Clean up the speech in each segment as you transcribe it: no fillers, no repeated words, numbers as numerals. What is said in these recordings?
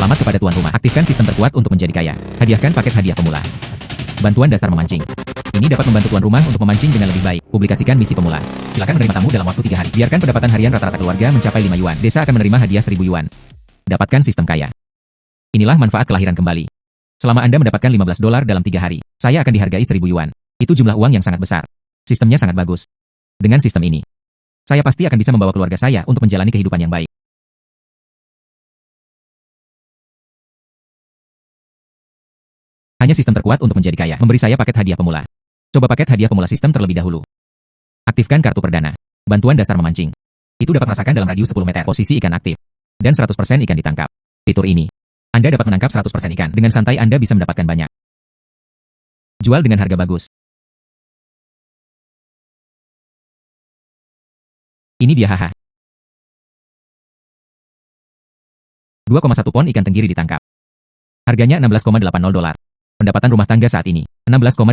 Selamat kepada tuan rumah. Aktifkan sistem terkuat untuk menjadi kaya. Hadiahkan paket hadiah pemula. Bantuan dasar memancing. Ini dapat membantu tuan rumah untuk memancing dengan lebih baik. Publikasikan misi pemula. Silakan menerima tamu dalam waktu 3 hari. Biarkan pendapatan harian rata-rata keluarga mencapai 5 yuan. Desa akan menerima hadiah 1000 yuan. Dapatkan sistem kaya. Inilah manfaat kelahiran kembali. Selama Anda mendapatkan $15 dalam 3 hari, saya akan dihargai 1000 yuan. Itu jumlah uang yang sangat besar. Sistemnya sangat bagus. Dengan sistem ini, saya pasti akan bisa membawa keluarga saya untuk menjalani kehidupan yang baik. Hanya sistem terkuat untuk menjadi kaya memberi saya paket hadiah pemula. Coba paket hadiah pemula sistem terlebih dahulu. Aktifkan kartu perdana. Bantuan dasar memancing. Itu dapat merasakan dalam radius 10 meter posisi ikan aktif. Dan 100% ikan ditangkap. Fitur ini, Anda dapat menangkap 100% ikan. Dengan santai Anda bisa mendapatkan banyak. Jual dengan harga bagus. Ini dia haha. 2,1 pon ikan tenggiri ditangkap. Harganya $16,80. Pendapatan rumah tangga saat ini, $16,8.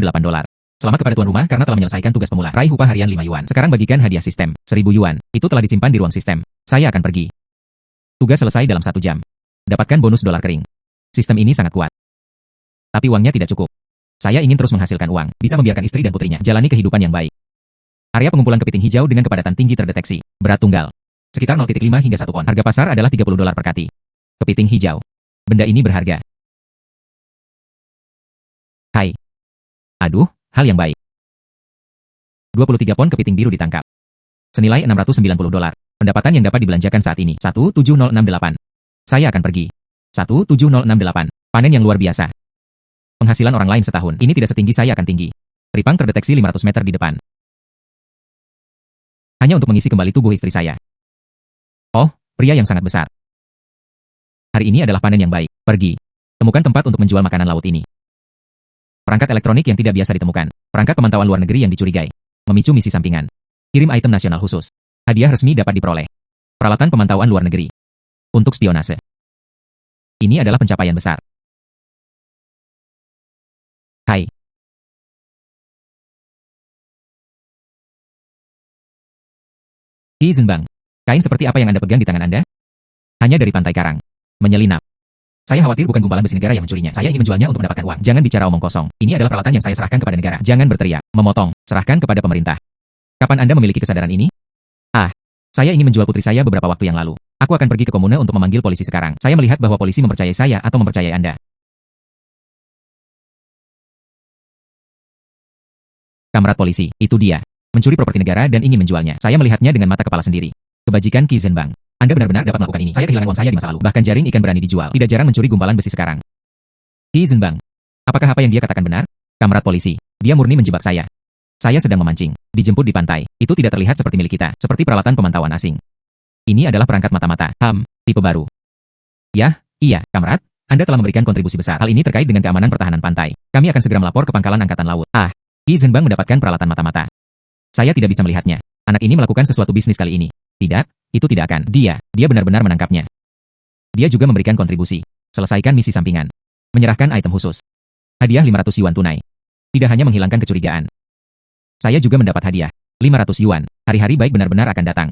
Selamat kepada tuan rumah karena telah menyelesaikan tugas pemula. Raih upah harian 5 yuan. Sekarang bagikan hadiah sistem, 1000 yuan. Itu telah disimpan di ruang sistem. Saya akan pergi. Tugas selesai dalam 1 jam. Dapatkan bonus dolar kering. Sistem ini sangat kuat. Tapi uangnya tidak cukup. Saya ingin terus menghasilkan uang, bisa membiarkan istri dan putrinya jalani kehidupan yang baik. Area pengumpulan kepiting hijau dengan kepadatan tinggi terdeteksi. Berat tunggal. Sekitar 0,5 hingga 1 pon. Harga pasar adalah $30 per kati. Kepiting hijau. Benda ini berharga. Hai. Aduh, hal yang baik. 23 pon kepiting biru ditangkap. Senilai $690. Pendapatan yang dapat dibelanjakan saat ini, 17068. Saya akan pergi. 17068. Panen yang luar biasa. Penghasilan orang lain setahun. Ini tidak setinggi saya akan tinggi. Ripang terdeteksi 500 meter di depan. Hanya untuk mengisi kembali tubuh istri saya. Oh, pria yang sangat besar. Hari ini adalah panen yang baik. Pergi. Temukan tempat untuk menjual makanan laut ini. Perangkat elektronik yang tidak biasa ditemukan. Perangkat pemantauan luar negeri yang dicurigai. Memicu misi sampingan. Kirim item nasional khusus. Hadiah resmi dapat diperoleh. Peralatan pemantauan luar negeri. Untuk spionase. Ini adalah pencapaian besar. Hai. Zenbang. Kain seperti apa yang Anda pegang di tangan Anda? Hanya dari Pantai Karang. Menyelinap. Saya khawatir bukan gumpalan besi negara yang mencurinya. Saya ingin menjualnya untuk mendapatkan uang. Jangan bicara omong kosong. Ini adalah peralatan yang saya serahkan kepada negara. Jangan berteriak, memotong, serahkan kepada pemerintah. Kapan Anda memiliki kesadaran ini? Saya ingin menjual putri saya beberapa waktu yang lalu. Aku akan pergi ke komune untuk memanggil polisi sekarang. Saya melihat bahwa polisi mempercayai saya atau mempercayai Anda. Kamrat polisi, itu dia. Mencuri properti negara dan ingin menjualnya. Saya melihatnya dengan mata kepala sendiri. Kebajikan Qi Zhenbang. Anda benar-benar dapat melakukan ini. Saya kehilangan uang saya di masa lalu. Bahkan jaring ikan berani dijual. Tidak jarang mencuri gumpalan besi sekarang. Qi Zhenbang. Apakah apa yang dia katakan benar? Kamrat polisi. Dia murni menjebak saya. Saya sedang memancing. Dijemput di pantai. Itu tidak terlihat seperti milik kita. Seperti peralatan pemantauan asing. Ini adalah perangkat mata-mata. Tipe baru. Ya, iya, Kamrat. Anda telah memberikan kontribusi besar. Hal ini terkait dengan keamanan pertahanan pantai. Kami akan segera melapor ke Pangkalan Angkatan Laut. Qi Zhenbang mendapatkan peralatan mata-mata. Saya tidak bisa melihatnya. Anak ini melakukan sesuatu bisnis kali ini. Tidak, itu tidak akan. Dia benar-benar menangkapnya. Dia juga memberikan kontribusi. Selesaikan misi sampingan. Menyerahkan item khusus. Hadiah 500 yuan tunai. Tidak hanya menghilangkan kecurigaan. Saya juga mendapat hadiah. 500 yuan. Hari-hari baik benar-benar akan datang.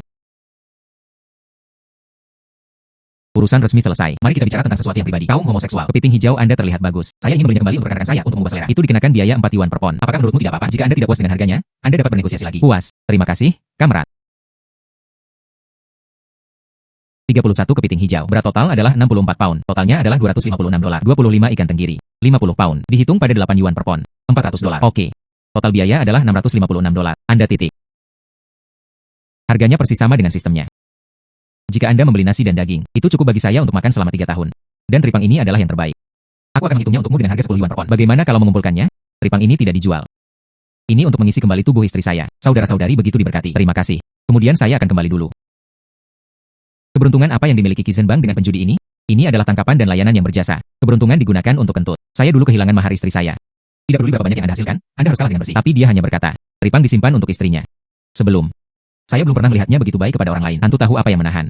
Urusan resmi selesai. Mari kita bicara tentang sesuatu yang pribadi. Kaum homoseksual. Kepiting hijau Anda terlihat bagus. Saya ingin belinya kembali untuk rekan-rekan saya untuk mengubah selera. Itu dikenakan biaya 4 yuan per pon. Apakah menurutmu tidak apa-apa? Jika Anda tidak puas dengan harganya, Anda dapat bernegosiasi lagi. Puas. Terima kasih, Kamrat. 31 kepiting hijau. Berat total adalah 64 pound. Totalnya adalah $256. 25 ikan tenggiri. 50 pound. Dihitung pada 8 yuan per pon. $400. Oke. Total biaya adalah $656. Anda titik. Harganya persis sama dengan sistemnya. Jika Anda membeli nasi dan daging, itu cukup bagi saya untuk makan selama 3 tahun. Dan tripang ini adalah yang terbaik. Aku akan menghitungnya untukmu dengan harga 10 yuan per pon. Bagaimana kalau mengumpulkannya? Tripang ini tidak dijual. Ini untuk mengisi kembali tubuh istri saya. Saudara-saudari begitu diberkati. Terima kasih. Kemudian saya akan kembali dulu. Keberuntungan apa yang dimiliki Qi Zhenbang dengan penjudi ini? Ini adalah tangkapan dan layanan yang berjasa. Keberuntungan digunakan untuk kentut. Saya dulu kehilangan mahar istri saya. Tidak peduli berapa banyak yang Anda hasilkan, Anda harus kalah dengan bersih. Tapi dia hanya berkata, tripang disimpan untuk istrinya. Sebelum. Saya belum pernah melihatnya begitu baik kepada orang lain. Hantu tahu apa yang menahan.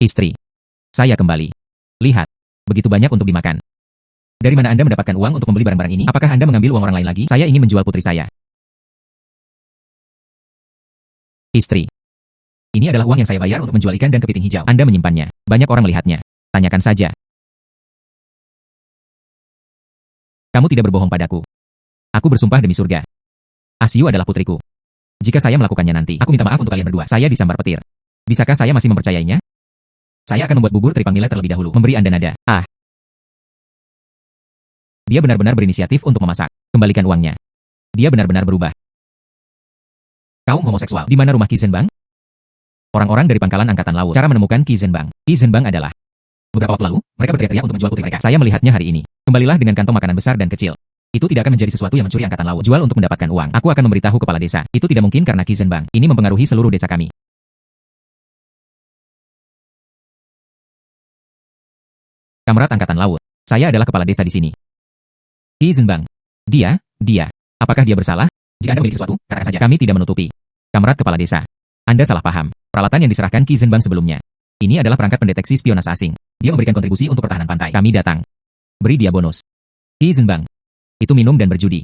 Istri. Saya kembali. Lihat. Begitu banyak untuk dimakan. Dari mana Anda mendapatkan uang untuk membeli barang-barang ini? Apakah Anda mengambil uang orang lain lagi? Saya ingin menjual putri saya. Istri. Ini adalah uang yang saya bayar untuk menjual ikan dan kepiting hijau. Anda menyimpannya. Banyak orang melihatnya. Tanyakan saja. Kamu tidak berbohong padaku. Aku bersumpah demi surga. Asiu adalah putriku. Jika saya melakukannya nanti, aku minta maaf untuk kalian berdua. Saya disambar petir. Bisakah saya masih mempercayainya? Saya akan membuat bubur teripang nilai terlebih dahulu. Memberi Anda nada. Ah. Dia benar-benar berinisiatif untuk memasak. Kembalikan uangnya. Dia benar-benar berubah. Kaum homoseksual. Di mana rumah Qi Zhenbang? Orang-orang dari pangkalan angkatan laut. Cara menemukan Qi Zhenbang. Qi Zhenbang adalah. Beberapa waktu lalu, mereka berteriak-teriak untuk menjual putri mereka. Saya melihatnya hari ini. Kembalilah dengan kantong makanan besar dan kecil. Itu tidak akan menjadi sesuatu yang mencuri angkatan laut. Jual untuk mendapatkan uang. Aku akan memberitahu kepala desa. Itu tidak mungkin karena Qi Zhenbang. Ini mempengaruhi seluruh desa kami. Kamrat angkatan laut. Saya adalah kepala desa di sini. Qi Zhenbang. Dia. Apakah dia bersalah? Jika Anda memiliki sesuatu, katakan saja. Kami tidak menutupi. Kamrat kepala desa. Anda salah paham. Peralatan yang diserahkan Qi Zhenbang sebelumnya. Ini adalah perangkat pendeteksi spionase asing. Dia memberikan kontribusi untuk pertahanan pantai. Kami datang. Beri dia bonus. Qi Zhenbang. Itu minum dan berjudi.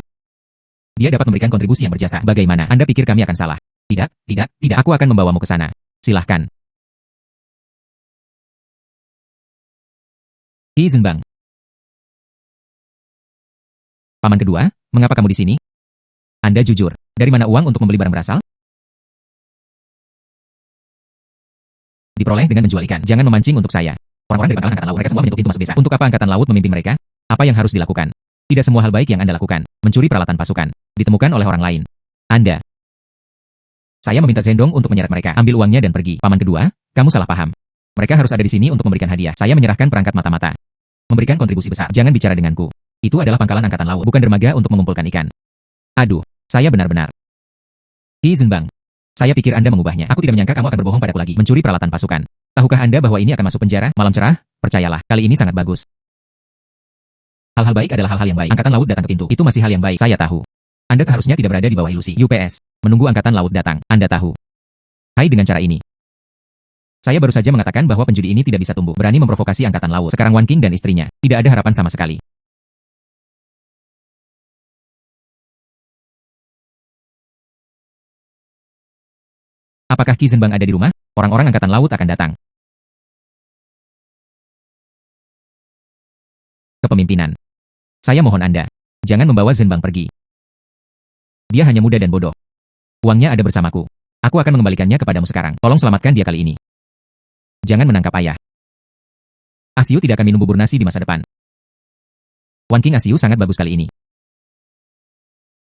Dia dapat memberikan kontribusi yang berjasa. Bagaimana? Anda pikir kami akan salah? Tidak. Aku akan membawamu ke sana. Silahkan. Qi Zhenbang. Paman kedua, mengapa kamu di sini? Anda jujur. Dari mana uang untuk membeli barang berasal? Diperoleh dengan menjual ikan. Jangan memancing untuk saya. Orang-orang dari pangkalan angkatan laut, mereka semua menyentuh pintu masuk desa. Untuk apa angkatan laut memimpin mereka? Apa yang harus dilakukan? Tidak semua hal baik yang Anda lakukan. Mencuri peralatan pasukan. Ditemukan oleh orang lain. Anda. Saya meminta Zhendong untuk menyeret mereka. Ambil uangnya dan pergi. Paman kedua, kamu salah paham. Mereka harus ada di sini untuk memberikan hadiah. Saya menyerahkan perangkat mata-mata. Memberikan kontribusi besar. Jangan bicara denganku. Itu adalah pangkalan angkatan laut, bukan dermaga untuk mengumpulkan ikan. Aduh, saya benar-benar. Qi Zhenbang. Saya pikir Anda mengubahnya. Aku tidak menyangka kamu akan berbohong padaku lagi. Mencuri peralatan pasukan. Tahukah Anda bahwa ini akan masuk penjara? Malam cerah, percayalah. Kali ini sangat bagus. Hal-hal baik adalah hal-hal yang baik. Angkatan laut datang ke pintu. Itu masih hal yang baik. Saya tahu. Anda seharusnya tidak berada di bawah ilusi. UPS. Menunggu angkatan laut datang. Anda tahu. Hai dengan cara ini. Saya baru saja mengatakan bahwa penjudi ini tidak bisa tumbuh. Berani memprovokasi angkatan laut. Sekarang Wan Qing dan istrinya. Tidak ada harapan sama sekali. Apakah Qi Zhenbang ada di rumah? Orang-orang angkatan laut akan datang. Kepemimpinan. Saya mohon Anda. Jangan membawa Zhenbang pergi. Dia hanya muda dan bodoh. Uangnya ada bersamaku. Aku akan mengembalikannya kepadamu sekarang. Tolong selamatkan dia kali ini. Jangan menangkap ayah. Asiu tidak akan minum bubur nasi di masa depan. Wan Qing Asiu sangat bagus kali ini.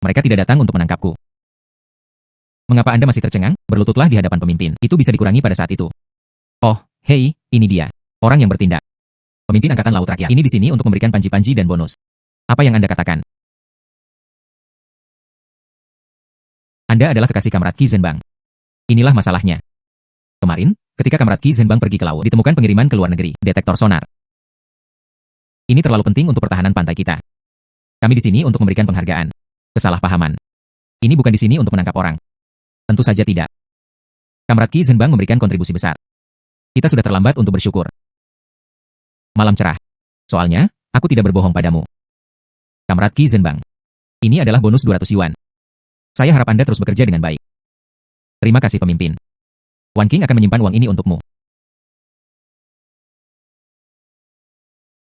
Mereka tidak datang untuk menangkapku. Mengapa Anda masih tercengang? Berlututlah di hadapan pemimpin. Itu bisa dikurangi pada saat itu. Oh, hei, ini dia. Orang yang bertindak. Pemimpin Angkatan Laut Rakyat. Ini di sini untuk memberikan panji-panji dan bonus. Apa yang Anda katakan? Anda adalah kekasih Kamrat Qi Zhenbang. Inilah masalahnya. Kemarin, ketika Kamrat Qi Zhenbang pergi ke laut, ditemukan pengiriman ke luar negeri, detektor sonar. Ini terlalu penting untuk pertahanan pantai kita. Kami di sini untuk memberikan penghargaan. Kesalahpahaman. Ini bukan di sini untuk menangkap orang. Tentu saja tidak. Kamrat Qi Zhenbang memberikan kontribusi besar. Kita sudah terlambat untuk bersyukur. Malam cerah. Soalnya, aku tidak berbohong padamu. Kamrat Qi Zhenbang. Ini adalah bonus 200 yuan. Saya harap Anda terus bekerja dengan baik. Terima kasih pemimpin. Wan Qing akan menyimpan uang ini untukmu.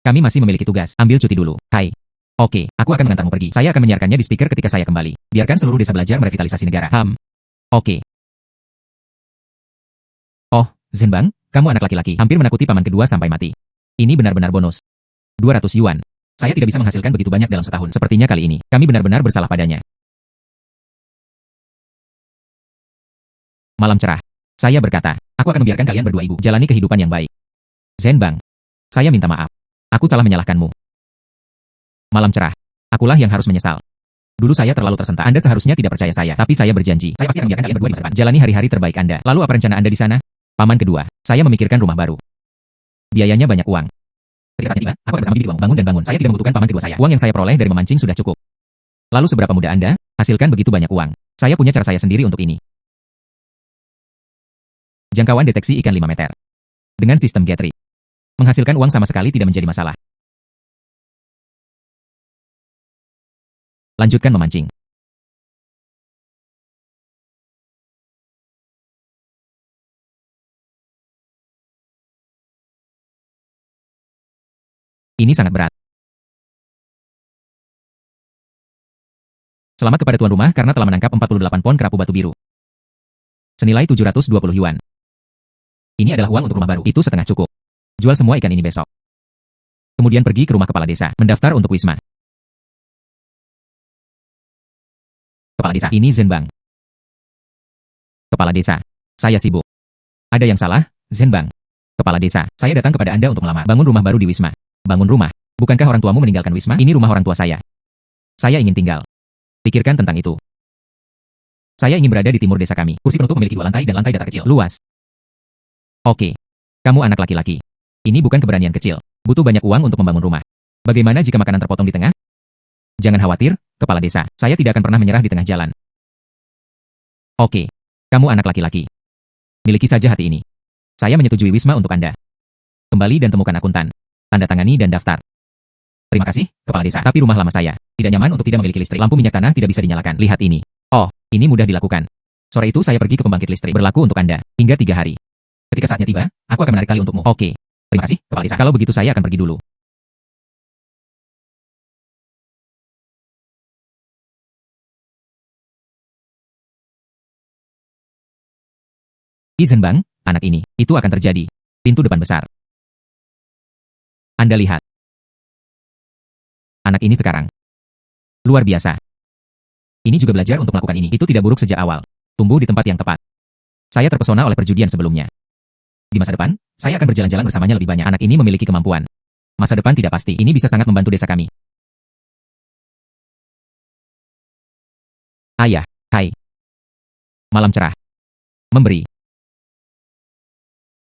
Kami masih memiliki tugas. Ambil cuti dulu. Hai. Oke, aku akan mengantarmu pergi. Saya akan menyiarkannya di speaker ketika saya kembali. Biarkan seluruh desa belajar merevitalisasi negara. Oke. Oh, Zhenbang, kamu anak laki-laki. Hampir menakuti paman kedua sampai mati. Ini benar-benar bonus. 200 yuan. Saya tidak bisa menghasilkan begitu banyak dalam setahun. Sepertinya kali ini, kami benar-benar bersalah padanya. Malam cerah. Saya berkata, aku akan membiarkan kalian berdua ibu jalani kehidupan yang baik. Zhenbang, saya minta maaf. Aku salah menyalahkanmu. Malam cerah. Akulah yang harus menyesal. Dulu saya terlalu tersentak. Anda seharusnya tidak percaya saya, tapi saya berjanji. Saya pasti akan membiarkan kalian berdua di masa depan. Jalani hari-hari terbaik Anda. Lalu apa rencana Anda di sana? Paman kedua, saya memikirkan rumah baru. Biayanya banyak uang. Ketika saatnya tiba, aku akan bersama bibi di uang. Bangun dan bangun. Saya tidak membutuhkan paman kedua saya. Uang yang saya peroleh dari memancing sudah cukup. Lalu seberapa mudah Anda? Hasilkan begitu banyak uang. Saya punya cara saya sendiri untuk ini. Jangkauan deteksi ikan 5 meter. Dengan sistem Getri. Menghasilkan uang sama sekali tidak menjadi masalah. Lanjutkan memancing. Ini sangat berat. Selamat kepada tuan rumah karena telah menangkap 48 pon kerapu batu biru. Senilai 720 yuan. Ini adalah uang untuk rumah baru. Itu setengah cukup. Jual semua ikan ini besok. Kemudian pergi ke rumah kepala desa, mendaftar untuk wisma. Kepala desa, ini Zhenbang. Kepala desa, saya sibuk. Ada yang salah, Zhenbang? Kepala desa, saya datang kepada Anda untuk melamar. Bangun rumah baru di wisma. Bangun rumah. Bukankah orang tuamu meninggalkan wisma? Ini rumah orang tua saya. Saya ingin tinggal. Pikirkan tentang itu. Saya ingin berada di timur desa kami. Kursi penutup memiliki 2 lantai dan lantai datar kecil. Luas. Oke. Kamu anak laki-laki. Ini bukan keberanian kecil. Butuh banyak uang untuk membangun rumah. Bagaimana jika makanan terpotong di tengah? Jangan khawatir, kepala desa. Saya tidak akan pernah menyerah di tengah jalan. Oke. Kamu anak laki-laki. Miliki saja hati ini. Saya menyetujui wisma untuk Anda. Kembali dan temukan akuntan. Tanda tangani dan daftar. Terima kasih, kepala desa. Tapi rumah lama saya tidak nyaman untuk tidak memiliki listrik. Lampu minyak tanah tidak bisa dinyalakan. Lihat ini. Oh, ini mudah dilakukan. Sore itu saya pergi ke pembangkit listrik. Berlaku untuk Anda. Hingga 3 hari. Ketika saatnya tiba, aku akan menarik tali untukmu. Oke. Terima kasih, kepala desa. Kalau begitu saya akan pergi dulu. Zhenbang, anak ini, itu akan terjadi. Pintu depan besar. Anda lihat. Anak ini sekarang. Luar biasa. Ini juga belajar untuk melakukan ini. Itu tidak buruk sejak awal. Tumbuh di tempat yang tepat. Saya terpesona oleh perjudian sebelumnya. Di masa depan, saya akan berjalan-jalan bersamanya lebih banyak. Anak ini memiliki kemampuan. Masa depan tidak pasti. Ini bisa sangat membantu desa kami. Ayah, hai. Malam cerah. Memberi.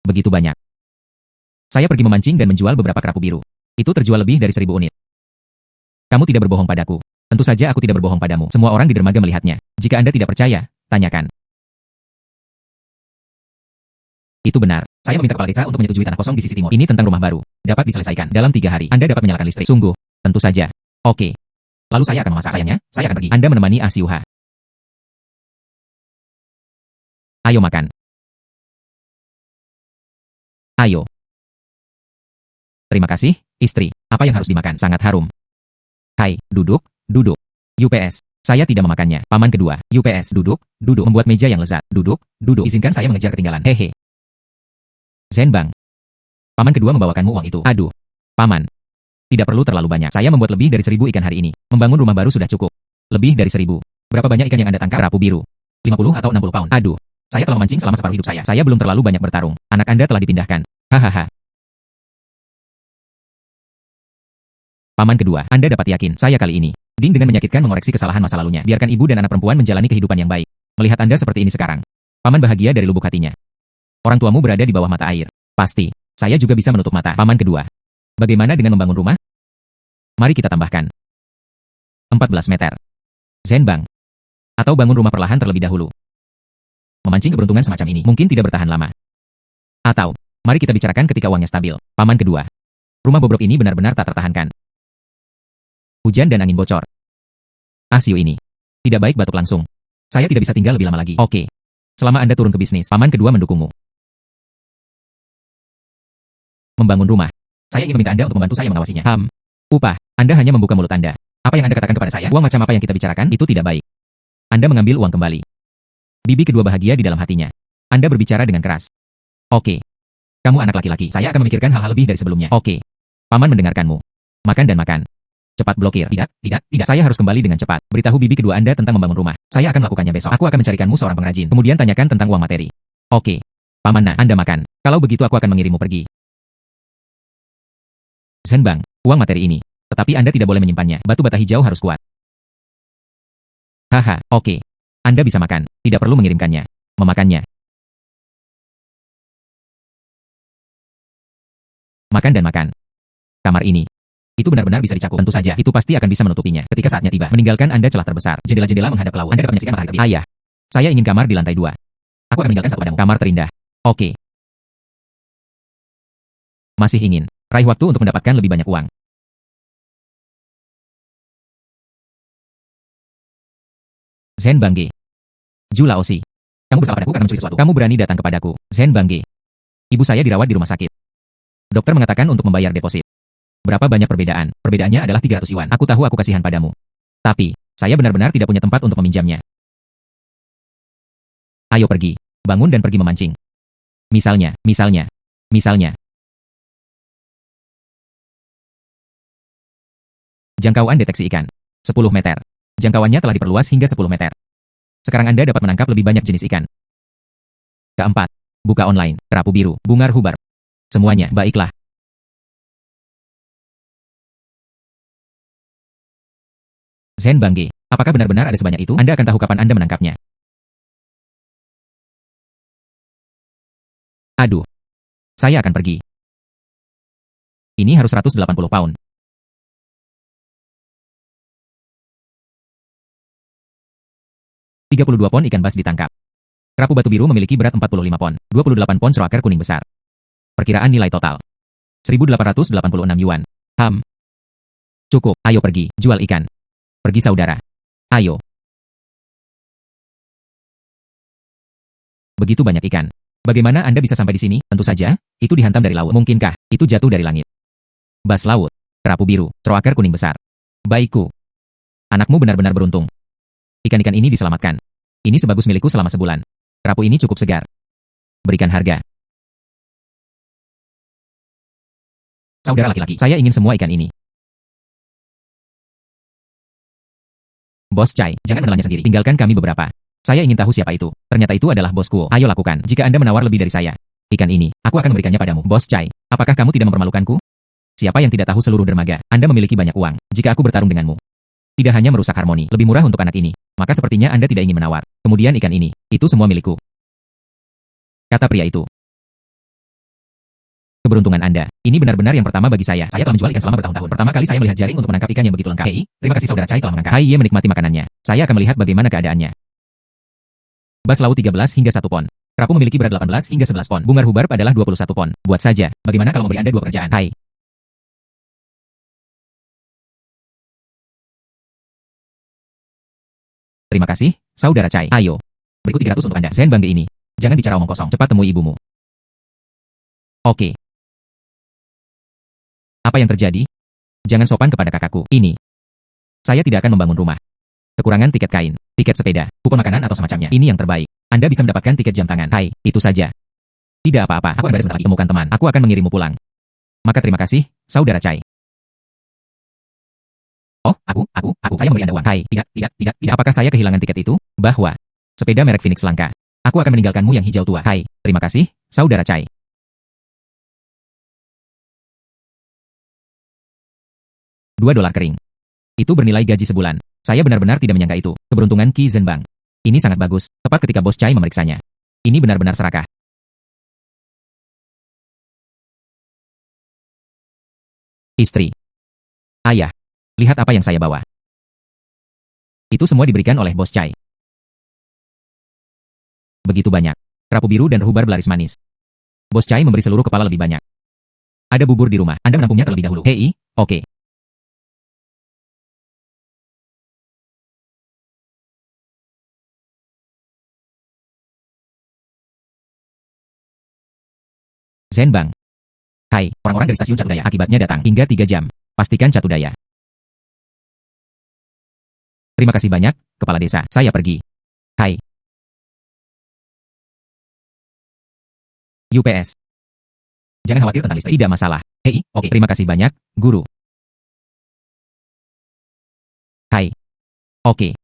Begitu banyak. Saya pergi memancing dan menjual beberapa kerapu biru. Itu terjual lebih dari 1000 unit. Kamu tidak berbohong padaku. Tentu saja aku tidak berbohong padamu. Semua orang di dermaga melihatnya. Jika Anda tidak percaya, tanyakan. Itu benar. Saya meminta kepala desa untuk menyetujui tanah kosong di sisi timur. Ini tentang rumah baru. Dapat diselesaikan dalam 3 hari. Anda dapat menyalakan listrik. Sungguh. Tentu saja. Oke. Lalu saya akan memasak. Sayangnya, saya akan pergi. Anda menemani Asiuha. Ayo makan. Ayo. Terima kasih, istri. Apa yang harus dimakan? Sangat harum. Hai, duduk, duduk. UPS. Saya tidak memakannya. Paman kedua. UPS. Duduk, duduk. Membuat meja yang lezat. Duduk, duduk. Izinkan saya mengejar ketinggalan. Hehe. Zhenbang. Paman kedua membawakanmu uang itu. Aduh. Paman. Tidak perlu terlalu banyak. Saya membuat lebih dari 1000 ikan hari ini. Membangun rumah baru sudah cukup. Lebih dari 1000. Berapa banyak ikan yang Anda tangkap? Kerapu biru. 50 atau 60 pound. Aduh. Saya telah memancing selama separuh hidup saya. Saya belum terlalu banyak bertarung. Anak Anda telah dipindahkan. Hahaha. Paman kedua, Anda dapat yakin, saya kali ini. Ding dengan menyakitkan mengoreksi kesalahan masa lalunya. Biarkan ibu dan anak perempuan menjalani kehidupan yang baik. Melihat Anda seperti ini sekarang. Paman bahagia dari lubuk hatinya. Orang tuamu berada di bawah mata air. Pasti. Saya juga bisa menutup mata. Paman kedua. Bagaimana dengan membangun rumah? Mari kita tambahkan. 14 meter. Zhenbang. Atau bangun rumah perlahan terlebih dahulu. Memancing keberuntungan semacam ini mungkin tidak bertahan lama. Atau, mari kita bicarakan ketika uangnya stabil. Paman kedua. Rumah bobrok ini benar-benar tak tertahankan. Hujan dan angin bocor. Asiu ini. Tidak baik batuk langsung. Saya tidak bisa tinggal lebih lama lagi. Oke. Selama Anda turun ke bisnis, paman kedua mendukungmu. Membangun rumah. Saya ingin meminta Anda untuk membantu saya mengawasinya. Upah. Anda hanya membuka mulut Anda. Apa yang Anda katakan kepada saya? Uang macam apa yang kita bicarakan? Itu tidak baik. Anda mengambil uang kembali. Bibi kedua bahagia di dalam hatinya. Anda berbicara dengan keras. Oke. Kamu anak laki-laki. Saya akan memikirkan hal-hal lebih dari sebelumnya. Oke. Paman mendengarkanmu. Makan dan makan. Cepat blokir. Tidak. Saya harus kembali dengan cepat. Beritahu bibi kedua Anda tentang membangun rumah. Saya akan melakukannya besok. Aku akan mencarikanmu seorang pengrajin. Kemudian tanyakan tentang uang materi. Oke. Paman, nah, Anda makan. Kalau begitu aku akan mengirimmu pergi. Zhenbang, uang materi ini. Tetapi Anda tidak boleh menyimpannya. Batu bata hijau harus kuat. Haha, oke. Anda bisa makan. Tidak perlu mengirimkannya. Memakannya. Makan dan makan. Kamar ini. Itu benar-benar bisa dicakup. Tentu saja, itu pasti akan bisa menutupinya. Ketika saatnya tiba, meninggalkan Anda celah terbesar. Jendela-jendela menghadap ke laut. Anda dapat menyaksikan matahari terbit. Ayah, saya ingin kamar di lantai 2. Aku akan meninggalkan satu padamu. Kamar terindah. Oke. Masih ingin. Raih waktu untuk mendapatkan lebih banyak uang. Zhenbang Ge. Ju Laosi. Kamu bersalah padaku karena mencuri sesuatu. Kamu berani datang kepadaku. Zhenbang Ge. Ibu saya dirawat di rumah sakit. Dokter mengatakan untuk membayar deposit. Berapa banyak perbedaan? Perbedaannya adalah 300 yuan. Aku tahu aku kasihan padamu. Tapi, saya benar-benar tidak punya tempat untuk meminjamnya. Ayo pergi. Bangun dan pergi memancing. Misalnya. Jangkauan deteksi ikan. 10 meter. Jangkauannya telah diperluas hingga 10 meter. Sekarang Anda dapat menangkap lebih banyak jenis ikan. Keempat, buka online, kerapu biru, bungar hubar. Semuanya, baiklah. Zen Bangge, apakah benar-benar ada sebanyak itu? Anda akan tahu kapan Anda menangkapnya. Aduh, saya akan pergi. Ini harus 180 pound. 32 pon ikan bas ditangkap. Kerapu batu biru memiliki berat 45 pon, 28 pon croaker kuning besar. Perkiraan nilai total 1.886 yuan. Cukup, ayo pergi, jual ikan. Pergi saudara. Ayo. Begitu banyak ikan. Bagaimana Anda bisa sampai di sini? Tentu saja, itu dihantam dari laut. Mungkinkah, itu jatuh dari langit? Bas laut, kerapu biru, croaker kuning besar. Baikku. Anakmu benar-benar beruntung. Ikan-ikan ini diselamatkan. Ini sebagus milikku selama sebulan. Kerapu ini cukup segar. Berikan harga. Saudara laki-laki, saya ingin semua ikan ini. Bos Chai, jangan menelannya sendiri. Tinggalkan kami beberapa. Saya ingin tahu siapa itu. Ternyata itu adalah bosku. Ayo lakukan. Jika Anda menawar lebih dari saya. Ikan ini, aku akan memberikannya padamu. Bos Chai, apakah kamu tidak mempermalukanku? Siapa yang tidak tahu seluruh dermaga? Anda memiliki banyak uang. Jika aku bertarung denganmu, tidak hanya merusak harmoni, lebih murah untuk anak ini. Maka sepertinya Anda tidak ingin menawar. Kemudian ikan ini, itu semua milikku. Kata pria itu. Keberuntungan Anda. Ini benar-benar yang pertama bagi saya. Saya telah menjual ikan selama bertahun-tahun. Pertama kali saya melihat jaring untuk menangkap ikan yang begitu lengkap. Hei, terima kasih saudara Chai telah mengangkat. Hai Ye menikmati makanannya. Saya akan melihat bagaimana keadaannya. Bas laut 13 hingga 1 pon. Kerapu memiliki berat 18 hingga 11 pon. Bungar hubarb adalah 21 pon. Buat saja. Bagaimana kalau memberi Anda 2 pekerjaan? Hai. Terima kasih, saudara Chai. Ayo. Berikut 300 untuk Anda. Zen Bangge ini. Jangan bicara omong kosong. Cepat temui ibumu. Oke. Apa yang terjadi? Jangan sopan kepada kakakku. Ini. Saya tidak akan membangun rumah. Kekurangan tiket kain, tiket sepeda, kupon makanan atau semacamnya. Ini yang terbaik. Anda bisa mendapatkan tiket jam tangan. Hai, itu saja. Tidak apa-apa. Aku akan beres sebentar lagi. Temukan teman. Aku akan mengirimmu pulang. Maka terima kasih, saudara Chai. Oh, saya memberi Anda uang. Hai, tidak. Apakah saya kehilangan tiket itu? Bahwa. Sepeda merek Phoenix langka. Aku akan meninggalkanmu yang hijau tua. Hai, terima kasih, saudara Chai. $2 kering. Itu bernilai gaji sebulan. Saya benar-benar tidak menyangka itu. Keberuntungan Qi Zhenbang. Ini sangat bagus, tepat ketika bos Chai memeriksanya. Ini benar-benar serakah. Istri. Ayah. Lihat apa yang saya bawa. Itu semua diberikan oleh bos Chai. Begitu banyak. Kerapu biru dan hubar belaris manis. Bos Chai memberi seluruh kepala lebih banyak. Ada bubur di rumah. Anda menampungnya terlebih dahulu. Hei, oke. Zenbang. Hai, orang-orang dari stasiun Catudaya akibatnya datang hingga 3 jam. Pastikan Catudaya. Terima kasih banyak, kepala desa. Saya pergi. Hai. UPS. Jangan khawatir tentang listrik. Tidak masalah. Hei, oke. Terima kasih banyak, guru. Hai. Oke.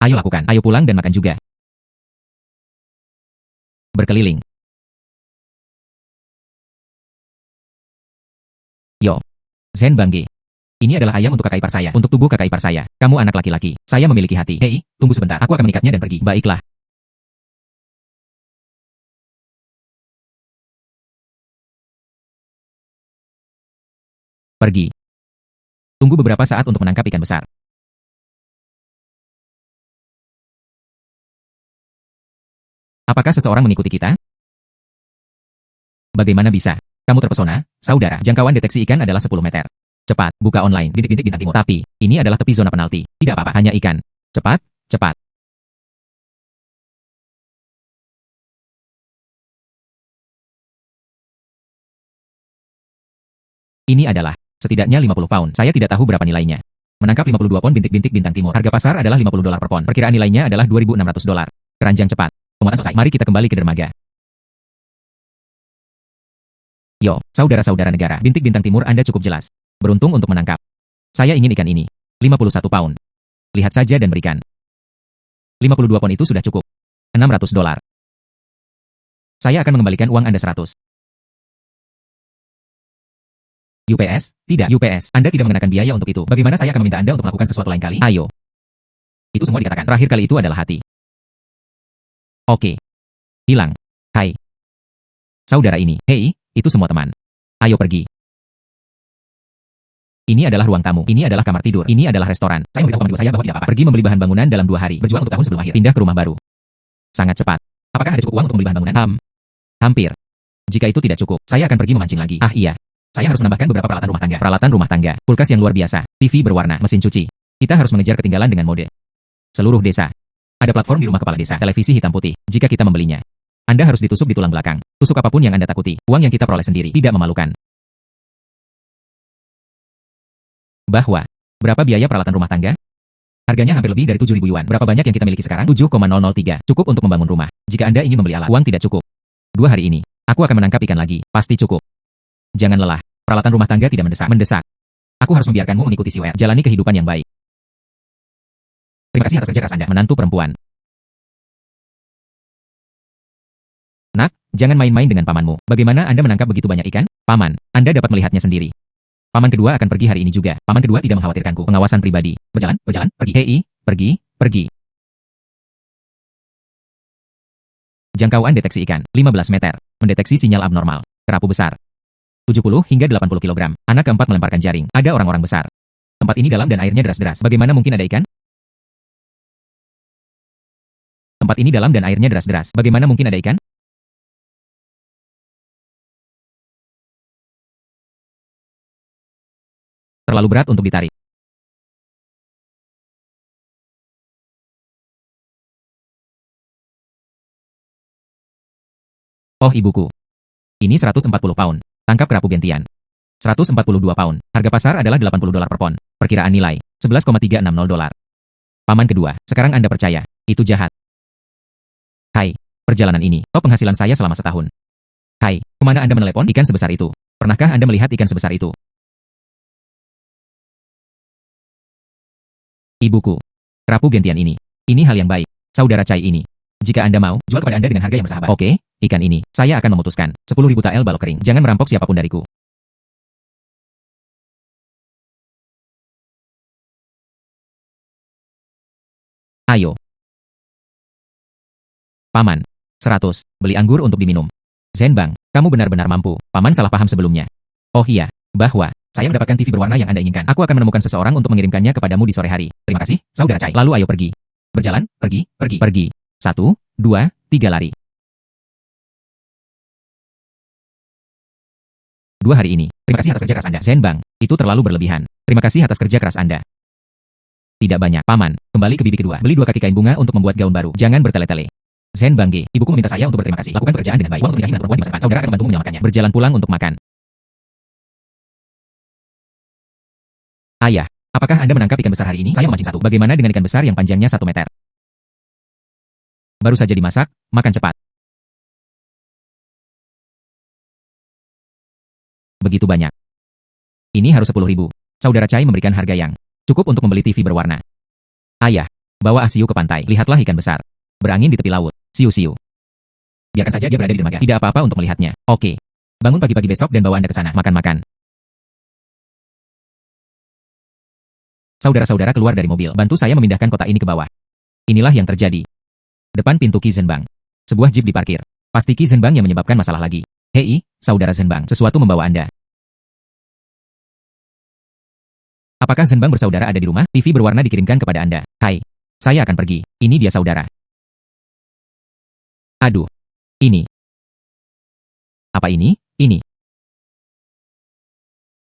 Ayo lakukan. Ayo pulang dan makan juga. Berkeliling. Yo. Zen Bangge. Ini adalah ayam untuk kakak ipar saya. Untuk tubuh kakak ipar saya. Kamu anak laki-laki. Saya memiliki hati. Hei, tunggu sebentar. Aku akan menikatnya dan pergi. Baiklah. Pergi. Tunggu beberapa saat untuk menangkap ikan besar. Apakah seseorang mengikuti kita? Bagaimana bisa? Kamu terpesona, saudara. Jangkauan deteksi ikan adalah 10 meter. Cepat, buka online, bintik-bintik bintang timur. Tapi, ini adalah tepi zona penalti. Tidak apa-apa, hanya ikan. Cepat, cepat. Ini adalah Setidaknya 50 pound. Saya tidak tahu berapa nilainya. Menangkap 52 pon bintik-bintik bintang timur. Harga pasar adalah $50 per pon. Perkiraan nilainya adalah $2.600. Keranjang cepat. Pemuatan selesai. Mari kita kembali ke dermaga. Yo, saudara-saudara negara. Bintik bintang timur Anda cukup jelas. Beruntung untuk menangkap. Saya ingin ikan ini. 51 pound. Lihat saja dan berikan. 52 pon itu sudah cukup. $600. Saya akan mengembalikan uang Anda 100. UPS? Tidak, UPS. Anda tidak mengenakan biaya untuk itu. Bagaimana saya akan meminta Anda untuk melakukan sesuatu lain kali? Ayo. Itu semua dikatakan. Terakhir kali itu adalah hati. Oke. Hilang. Hai. Saudara ini. Hei, itu semua teman. Ayo pergi. Ini adalah ruang tamu. Ini adalah kamar tidur. Ini adalah restoran. Saya memberitahu pemilik saya bahwa tidak apa-apa. Pergi membeli bahan bangunan dalam 2 hari. Berjuang untuk tahun sebelum akhir. Pindah ke rumah baru. Sangat cepat. Apakah ada cukup uang untuk membeli bahan bangunan? Hampir. Jika itu tidak cukup, saya akan pergi memancing lagi. Ah iya. Saya harus menambahkan beberapa peralatan rumah tangga. Peralatan rumah tangga, kulkas yang luar biasa, TV berwarna, mesin cuci. Kita harus mengejar ketinggalan dengan mode. Seluruh desa. Ada platform di rumah kepala desa, televisi hitam putih. Jika kita membelinya, Anda harus ditusuk di tulang belakang. Tusuk apapun yang Anda takuti. Uang yang kita peroleh sendiri tidak memalukan. Bahwa, berapa biaya peralatan rumah tangga? Harganya hampir lebih dari 7.000 yuan. Berapa banyak yang kita miliki sekarang? 7,003. Cukup untuk membangun rumah. Jika Anda ingin membeli alat, uang tidak cukup. 2 hari ini, aku akan menangkap ikan lagi. Pasti cukup. Jangan lelah. Peralatan rumah tangga tidak mendesak. Mendesak. Aku harus membiarkanmu mengikuti siwet. Jalani kehidupan yang baik. Terima kasih atas kerja keras Anda, menantu perempuan. Nak, jangan main-main dengan pamanmu. Bagaimana Anda menangkap begitu banyak ikan? Paman, Anda dapat melihatnya sendiri. Paman kedua akan pergi hari ini juga. Paman kedua tidak mengkhawatirkanku. Pengawasan pribadi. Berjalan, berjalan, pergi. Hei, pergi, pergi. Jangkauan deteksi ikan, 15 meter. Mendeteksi sinyal abnormal. Kerapu besar. 70 hingga 80 kg. Anak keempat melemparkan jaring. Ada orang-orang besar. Tempat ini dalam dan airnya deras-deras. Bagaimana mungkin ada ikan? Tempat ini dalam dan airnya deras-deras. Bagaimana mungkin ada ikan? Terlalu berat untuk ditarik. Oh ibuku. Ini 140 pound. Tangkap kerapu gentian. 142 pound. Harga pasar adalah $80 per pon. Perkiraan nilai, $11,360. Paman kedua, sekarang Anda percaya, itu jahat. Hai, perjalanan ini, top penghasilan saya selama setahun. Hai, kemana Anda menelepon ikan sebesar itu? Pernahkah Anda melihat ikan sebesar itu? Ibuku. Kerapu gentian ini. Ini hal yang baik. Saudara Chai ini. Jika Anda mau, jual kepada Anda dengan harga yang bersahabat. Oke, ikan ini, saya akan memutuskan. 10.000 tael balok kering. Jangan merampok siapapun dariku. Ayo. Paman. 100. Beli anggur untuk diminum. Zenbang, kamu benar-benar mampu. Paman salah paham sebelumnya. Oh iya, bahwa, saya mendapatkan TV berwarna yang Anda inginkan. Aku akan menemukan seseorang untuk mengirimkannya kepadamu di sore hari. Terima kasih, saudara Chai. Lalu ayo pergi. Berjalan, pergi, pergi, pergi. 1, 2, 3 lari. 2 hari ini. Terima kasih atas kerja keras Anda. Zenbang, itu terlalu berlebihan. Terima kasih atas kerja keras Anda. Tidak banyak. Paman, kembali ke bibi kedua. Beli 2 kaki kain bunga untuk membuat gaun baru. Jangan bertele-tele. Zenbang G, ibuku meminta saya untuk berterima kasih. Lakukan pekerjaan dengan baik. Uang untuk menikahi dan perempuan di masa depan. Saudara akan membantumu menyelamatkannya. Berjalan pulang untuk makan. Ayah, apakah Anda menangkap ikan besar hari ini? Saya memancing 1. Bagaimana dengan ikan besar yang panjangnya 1 meter? Baru saja dimasak, makan cepat. Begitu banyak. Ini harus 10.000. Saudara Chai memberikan harga yang cukup untuk membeli TV berwarna. Ayah, bawa Asiu ke pantai. Lihatlah ikan besar. Berangin di tepi laut. Siu-siu. Biarkan saja dia berada di dermaga. Tidak apa-apa untuk melihatnya. Oke. Bangun pagi-pagi besok dan bawa Anda ke sana. Makan-makan. Saudara-saudara keluar dari mobil. Bantu saya memindahkan kotak ini ke bawah. Inilah yang terjadi. Depan pintu Ki Zenbang. Sebuah jeep diparkir. Pasti Ki Zenbang yang menyebabkan masalah lagi. Hei, saudara Zenbang, sesuatu membawa Anda. Apakah Zenbang bersaudara ada di rumah? TV berwarna dikirimkan kepada Anda. Hai, saya akan pergi. Ini dia saudara. Aduh. Ini. Apa ini? Ini.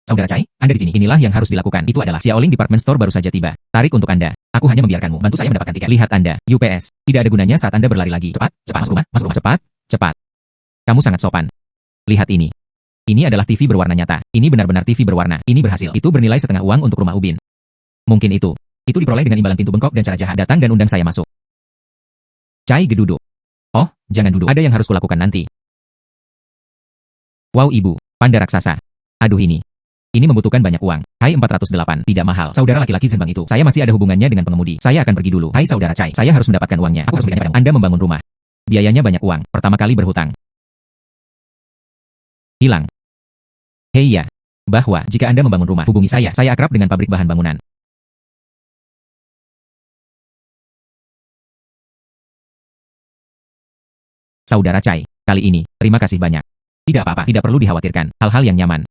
Saudara Chai, Anda di sini. Inilah yang harus dilakukan. Itu adalah Xiaoling Department Store baru saja tiba. Tarik untuk Anda. Aku hanya membiarkanmu. Bantu saya mendapatkan tiket. Lihat Anda. UPS. Tidak ada gunanya saat Anda berlari lagi. Cepat, cepat. Masuk rumah, masuk rumah. Cepat, cepat. Kamu sangat sopan. Lihat ini. Ini adalah TV berwarna nyata. Ini benar-benar TV berwarna. Ini berhasil. Itu bernilai setengah uang untuk rumah Ubin. Mungkin itu. Itu diperoleh dengan imbalan pintu bengkok dan cara jahat. Datang dan undang saya masuk. Cai geduduk. Oh, jangan duduk. Ada yang harus kulakukan nanti. Wow ibu, panda raksasa. Aduh ini. Ini membutuhkan banyak uang. Hai 408, tidak mahal. Saudara laki-laki Zenbang itu. Saya masih ada hubungannya dengan pengemudi. Saya akan pergi dulu. Hai saudara Cai, saya harus mendapatkan uangnya. Aku harus berikannya padamu. Anda membangun rumah. Biayanya banyak uang. Pertama kali berhutang. Hilang. Hei ya. Bahwa, jika Anda membangun rumah, hubungi saya. Saya akrab dengan pabrik bahan bangunan. Saudara Cai, kali ini, terima kasih banyak. Tidak apa-apa, tidak perlu dikhawatirkan. Hal-hal yang nyaman.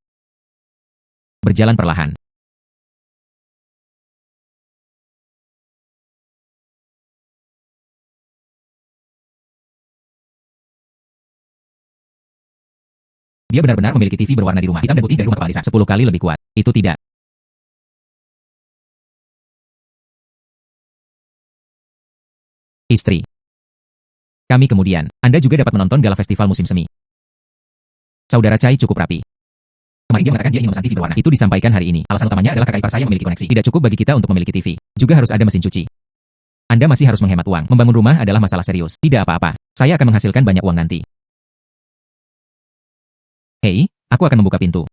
Berjalan perlahan. Dia benar-benar memiliki TV berwarna di rumah. Hitam dan putih dari rumah kepala desa. 10 kali lebih kuat. Itu tidak. Istri. Kami kemudian. Anda juga dapat menonton gala festival musim semi. Saudara Cai cukup rapi. Kemarin dia mengatakan dia ingin memesan TV berwarna. Itu disampaikan hari ini. Alasan utamanya adalah kakak ipar saya memiliki koneksi. Tidak cukup bagi kita untuk memiliki TV. Juga harus ada mesin cuci. Anda masih harus menghemat uang. Membangun rumah adalah masalah serius. Tidak apa-apa. Saya akan menghasilkan banyak uang nanti. Hei, aku akan membuka pintu.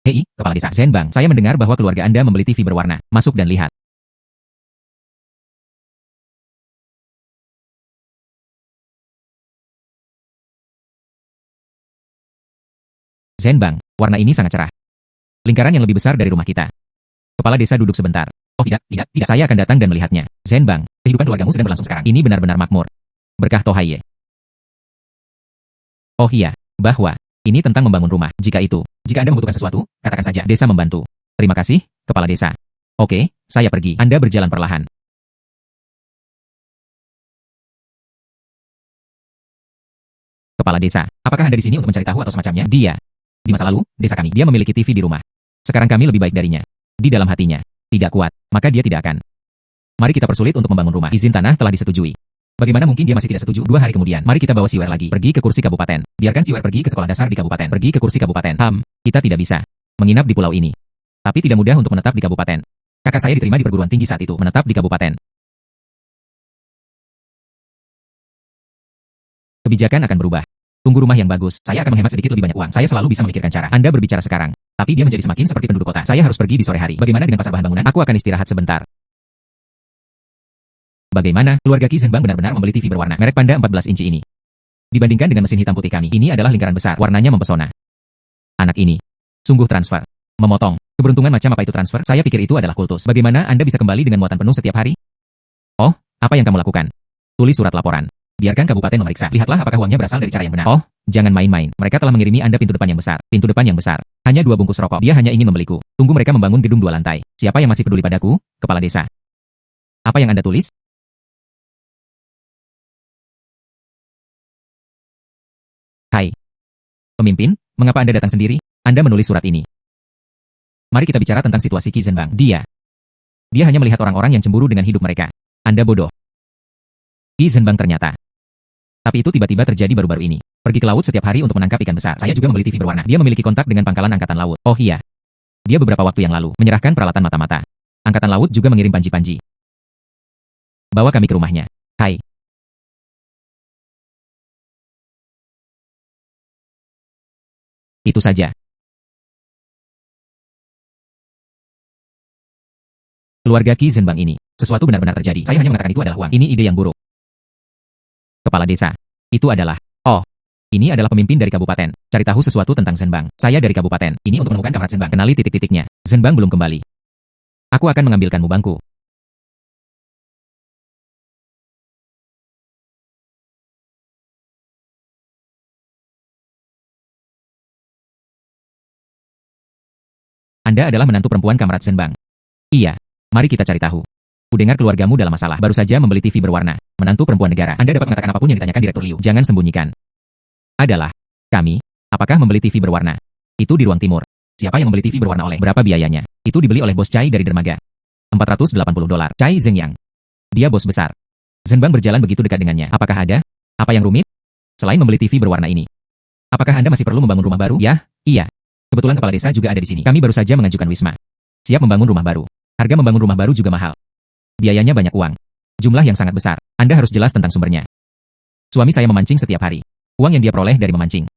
Hei, kepala desa Zenbang. Saya mendengar bahwa keluarga Anda membeli TV berwarna. Masuk dan lihat. Zenbang, warna ini sangat cerah. Lingkaran yang lebih besar dari rumah kita. Kepala desa duduk sebentar. Oh tidak, tidak, tidak. Saya akan datang dan melihatnya. Zenbang, kehidupan keluargamu sedang berlangsung sekarang. Ini benar-benar makmur. Berkah Tohaye. Oh iya, bahwa ini tentang membangun rumah. Jika Anda membutuhkan sesuatu, katakan saja. Desa membantu. Terima kasih, kepala desa. Oke, saya pergi. Anda berjalan perlahan. Kepala desa, apakah Anda di sini untuk mencari tahu atau semacamnya? Dia. Di masa lalu, desa kami, dia memiliki TV di rumah. Sekarang kami lebih baik darinya. Di dalam hatinya, tidak kuat, maka dia tidak akan. Mari kita persulit untuk membangun rumah. Izin tanah telah disetujui. Bagaimana mungkin dia masih tidak setuju? 2 hari kemudian, mari kita bawa Siwer lagi. Pergi ke kursi kabupaten. Biarkan Siwer pergi ke sekolah dasar di kabupaten. Pergi ke kursi kabupaten. Kita tidak bisa menginap di pulau ini. Tapi tidak mudah untuk menetap di kabupaten. Kakak saya diterima di perguruan tinggi saat itu, menetap di kabupaten. Kebijakan akan berubah. Tunggu rumah yang bagus, saya akan menghemat sedikit lebih banyak uang. Saya selalu bisa memikirkan cara. Anda berbicara sekarang, tapi dia menjadi semakin seperti penduduk kota. Saya harus pergi di sore hari. Bagaimana dengan pasar bahan bangunan? Aku akan istirahat sebentar. Bagaimana? Keluarga Ki Zenbang benar-benar membeli TV berwarna merek Panda 14 inci ini. Dibandingkan dengan mesin hitam putih kami, ini adalah lingkaran besar. Warnanya mempesona. Anak ini sungguh transfer. Memotong. Keberuntungan macam apa itu transfer? Saya pikir itu adalah kultus. Bagaimana Anda bisa kembali dengan muatan penuh setiap hari? Oh, apa yang kamu lakukan? Tulis surat laporan. Biarkan kabupaten memeriksa. Lihatlah apakah uangnya berasal dari cara yang benar. Oh, jangan main-main. Mereka telah mengirimi Anda pintu depan yang besar. Pintu depan yang besar. Hanya 2 bungkus rokok. Dia hanya ingin membeliku. Tunggu mereka membangun gedung 2 lantai. Siapa yang masih peduli padaku? Kepala desa. Apa yang Anda tulis? Hai. Pemimpin, mengapa Anda datang sendiri? Anda menulis surat ini. Mari kita bicara tentang situasi Ki Zenbang. Dia hanya melihat orang-orang yang cemburu dengan hidup mereka. Anda bodoh. Ki Zenbang ternyata. Tapi itu tiba-tiba terjadi baru-baru ini. Pergi ke laut setiap hari untuk menangkap ikan besar. Saya juga membeli TV berwarna. Dia memiliki kontak dengan pangkalan angkatan laut. Oh iya. Dia beberapa waktu yang lalu menyerahkan peralatan mata-mata. Angkatan laut juga mengirim panji-panji. Bawa kami ke rumahnya. Hai. Itu saja. Keluarga Ki Zenbang ini. Sesuatu benar-benar terjadi. Saya hanya mengatakan itu adalah uang. Ini ide yang buruk. Kepala desa. Itu adalah. Oh. Ini adalah pemimpin dari kabupaten. Cari tahu sesuatu tentang Zenbang. Saya dari kabupaten. Ini untuk menemukan kamar Zenbang. Kenali titik-titiknya. Zenbang belum kembali. Aku akan mengambilkanmu bangku. Anda adalah menantu perempuan Kamrat Zenbang. Iya. Mari kita cari tahu. Kudengar keluargamu dalam masalah. Baru saja membeli TV berwarna. Menantu perempuan negara. Anda dapat mengatakan apapun yang ditanyakan Direktur Liu. Jangan sembunyikan. Adalah. Kami. Apakah membeli TV berwarna? Itu di ruang timur. Siapa yang membeli TV berwarna oleh? Berapa biayanya? Itu dibeli oleh bos Cai dari dermaga. $480. Cai Zhengyang. Dia bos besar. Zenbang berjalan begitu dekat dengannya. Apakah ada? Apa yang rumit? Selain membeli TV berwarna ini. Apakah Anda masih perlu membangun rumah baru? Ya, iya. Kebetulan kepala desa juga ada di sini. Kami baru saja mengajukan wisma. Siap membangun rumah baru. Harga membangun rumah baru juga mahal. Biayanya banyak uang. Jumlah yang sangat besar. Anda harus jelas tentang sumbernya. Suami saya memancing setiap hari. Uang yang dia peroleh dari memancing.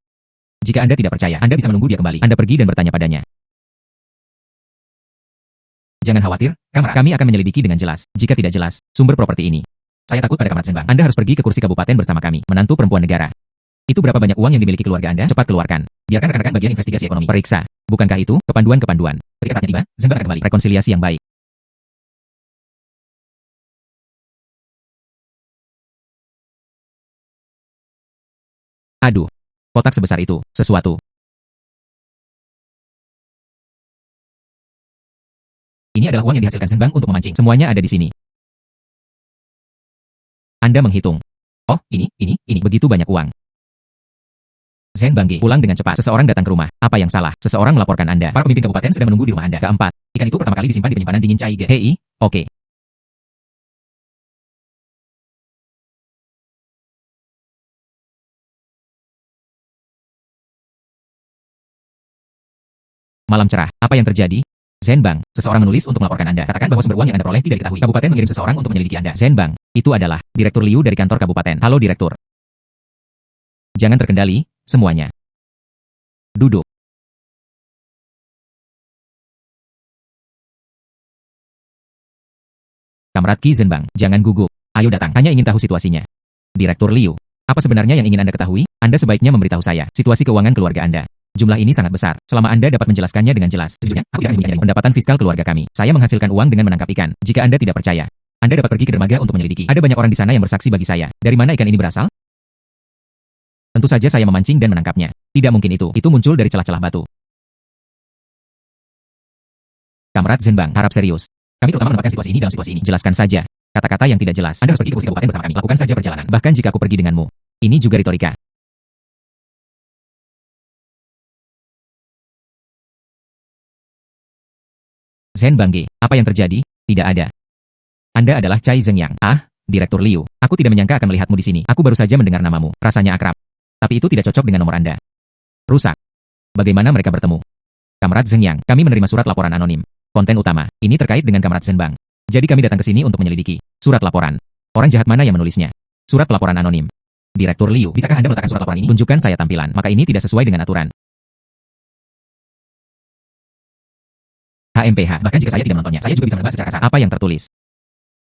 Jika Anda tidak percaya, Anda bisa menunggu dia kembali. Anda pergi dan bertanya padanya. Jangan khawatir, Kamrat. Kami akan menyelidiki dengan jelas. Jika tidak jelas, sumber properti ini. Saya takut pada Kamrat Senbang. Anda harus pergi ke kursi kabupaten bersama kami, menantu perempuan negara. Itu berapa banyak uang yang dimiliki keluarga Anda? Cepat keluarkan. Biarkan rekan-rekan bagian investigasi ekonomi periksa. Bukankah itu kepanduan-kepanduan? Ketika saatnya tiba, Senbang akan kembali. Rekonsiliasi yang baik. Aduh, kotak sebesar itu, sesuatu. Ini adalah uang yang dihasilkan Senbang untuk memancing. Semuanya ada di sini. Anda menghitung. Oh, ini, begitu banyak uang. Senbang G, pulang dengan cepat. Seseorang datang ke rumah. Apa yang salah? Seseorang melaporkan Anda. Para pemimpin kabupaten sedang menunggu di rumah Anda. Keempat, ikan itu pertama kali disimpan di penyimpanan dingin Cai G. Hei, oke. Malam cerah. Apa yang terjadi? Zenbang, seseorang menulis untuk melaporkan Anda. Katakan bahwa sumber uang yang Anda peroleh tidak diketahui. Kabupaten mengirim seseorang untuk menyelidiki Anda. Zenbang, itu adalah Direktur Liu dari kantor kabupaten. Halo Direktur. Jangan terkendali, semuanya. Duduk. Kamrat Ki Zenbang, jangan gugup. Ayo datang, hanya ingin tahu situasinya. Direktur Liu, apa sebenarnya yang ingin Anda ketahui? Anda sebaiknya memberitahu saya situasi keuangan keluarga Anda. Jumlah ini sangat besar. Selama Anda dapat menjelaskannya dengan jelas. Sejujurnya, aku tidak ingin pendapatan fiskal keluarga kami. Saya menghasilkan uang dengan menangkap ikan. Jika Anda tidak percaya, Anda dapat pergi ke dermaga untuk menyelidiki. Ada banyak orang di sana yang bersaksi bagi saya. Dari mana ikan ini berasal? Tentu saja saya memancing dan menangkapnya. Tidak mungkin itu. Itu muncul dari celah-celah batu. Kamrat Zenbang, harap serius. Kami terutama menempatkan situasi ini dalam situasi ini. Jelaskan saja. Kata-kata yang tidak jelas. Anda harus pergi ke kursi kabupaten bersama kami. Lakukan saja perjalanan. Bahkan jika aku pergi denganmu. Ini juga retorika. Zenbang G, apa yang terjadi? Tidak ada. Anda adalah Cai Zhengyang. Ah, Direktur Liu. Aku tidak menyangka akan melihatmu di sini. Aku baru saja mendengar namamu. Rasanya akrab. Tapi itu tidak cocok dengan nomor Anda. Rusak. Bagaimana mereka bertemu? Kamrat Zhengyang, kami menerima surat laporan anonim. Konten utama, ini terkait dengan Kamrat Zenbang. Jadi kami datang ke sini untuk menyelidiki. Surat laporan. Orang jahat mana yang menulisnya? Surat pelaporan anonim. Direktur Liu, bisakah Anda meletakkan surat laporan ini? Tunjukkan saya tampilan. Maka ini tidak sesuai dengan aturan. HMPH, bahkan jika saya tidak menontonnya, saya juga bisa menebak secara kasar apa yang tertulis.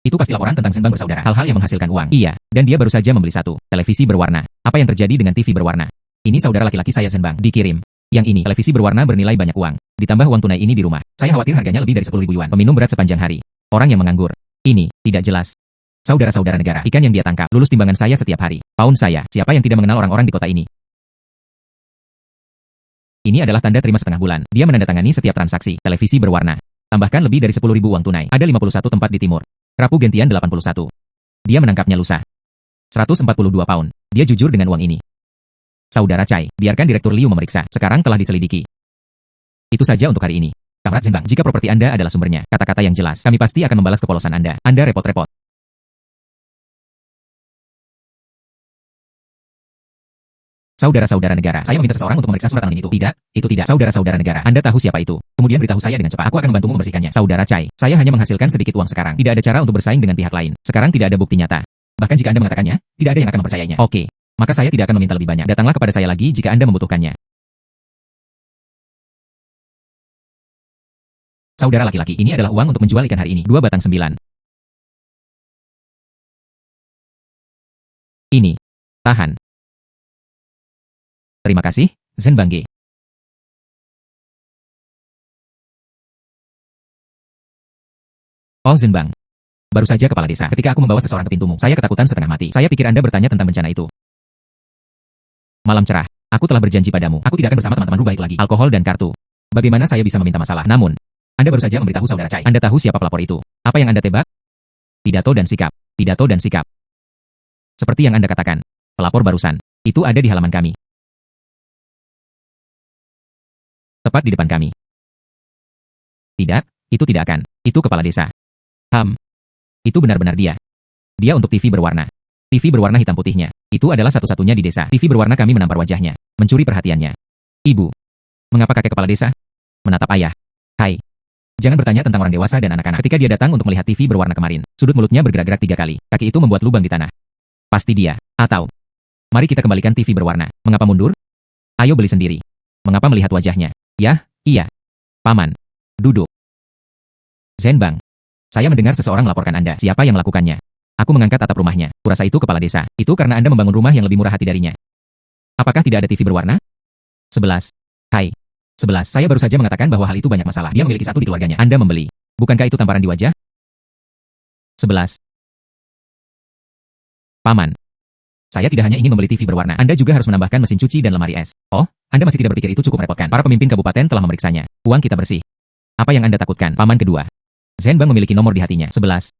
Itu pasti laporan tentang Zenbang bersaudara, hal-hal yang menghasilkan uang. Iya, dan dia baru saja membeli satu televisi berwarna. Apa yang terjadi dengan TV berwarna? Ini saudara laki-laki saya Zenbang, dikirim. Yang ini, televisi berwarna bernilai banyak uang. Ditambah uang tunai ini di rumah. Saya khawatir harganya lebih dari 10.000 yuan. Peminum berat sepanjang hari. Orang yang menganggur. Ini, tidak jelas. Saudara-saudara negara, ikan yang dia tangkap, lulus timbangan saya setiap hari. Pound saya, siapa yang tidak mengenal orang-orang di kota ini? Ini adalah tanda terima setengah bulan. Dia menandatangani setiap transaksi. Televisi berwarna. Tambahkan lebih dari 10.000 uang tunai. Ada 51 tempat di timur. Rapu Gentian 81. Dia menangkapnya lusa. 142 pound. Dia jujur dengan uang ini. Saudara Cai, biarkan Direktur Liu memeriksa. Sekarang telah diselidiki. Itu saja untuk hari ini. Kamrat Zenbang, jika properti Anda adalah sumbernya, kata-kata yang jelas, kami pasti akan membalas kepolosan Anda. Anda repot-repot. Saudara-saudara negara, saya meminta seseorang untuk memeriksa surat anonim itu. Tidak, itu tidak. Saudara-saudara negara, Anda tahu siapa itu. Kemudian beritahu saya dengan cepat. Aku akan membantumu membersihkannya. Saudara Cai, saya hanya menghasilkan sedikit uang sekarang. Tidak ada cara untuk bersaing dengan pihak lain. Sekarang tidak ada bukti nyata. Bahkan jika Anda mengatakannya, tidak ada yang akan mempercayainya. Oke, maka saya tidak akan meminta lebih banyak. Datanglah kepada saya lagi jika Anda membutuhkannya. Saudara laki-laki, ini adalah uang untuk menjual ikan hari ini. 2 batang 9. Ini. Tahan. Terima kasih, Zenbang G. Oh Zenbang. Baru saja kepala desa. Ketika aku membawa seseorang ke pintumu, saya ketakutan setengah mati. Saya pikir Anda bertanya tentang bencana itu. Malam cerah. Aku telah berjanji padamu. Aku tidak akan bersama teman-teman rubah itu lagi. Alkohol dan kartu. Bagaimana saya bisa meminta masalah? Namun, Anda baru saja memberitahu saudara Cai. Anda tahu siapa pelapor itu. Apa yang Anda tebak? Pidato dan sikap. Pidato dan sikap. Seperti yang Anda katakan. Pelapor barusan. Itu ada di halaman kami. Tepat di depan kami. Tidak, itu tidak akan. Itu kepala desa. Itu benar-benar dia. Dia untuk TV berwarna. TV berwarna hitam putihnya. Itu adalah satu-satunya di desa. TV berwarna kami menampar wajahnya, mencuri perhatiannya. Ibu. Mengapa kakek kepala desa? Menatap ayah. Hai. Jangan bertanya tentang orang dewasa dan anak-anak. Ketika dia datang untuk melihat TV berwarna kemarin, sudut mulutnya bergerak-gerak 3 kali. Kaki itu membuat lubang di tanah. Pasti dia. Atau. Mari kita kembalikan TV berwarna. Mengapa mundur? Ayo beli sendiri. Mengapa melihat wajahnya? Yah, iya. Paman. Duduk. Zenbang. Saya mendengar seseorang melaporkan Anda. Siapa yang melakukannya? Aku mengangkat atap rumahnya. Kurasa itu kepala desa. Itu karena Anda membangun rumah yang lebih murah hati darinya. Apakah tidak ada TV berwarna? 11. Hai. 11. Saya baru saja mengatakan bahwa hal itu banyak masalah. Dia memiliki satu di keluarganya. Anda membeli. Bukankah itu tamparan di wajah? 11. Paman. Saya tidak hanya ingin membeli TV berwarna. Anda juga harus menambahkan mesin cuci dan lemari es. Oh, Anda masih tidak berpikir itu cukup merepotkan. Para pemimpin kabupaten telah memeriksanya. Uang kita bersih. Apa yang Anda takutkan? Paman kedua. Zenbang memiliki nomor di hatinya. 11.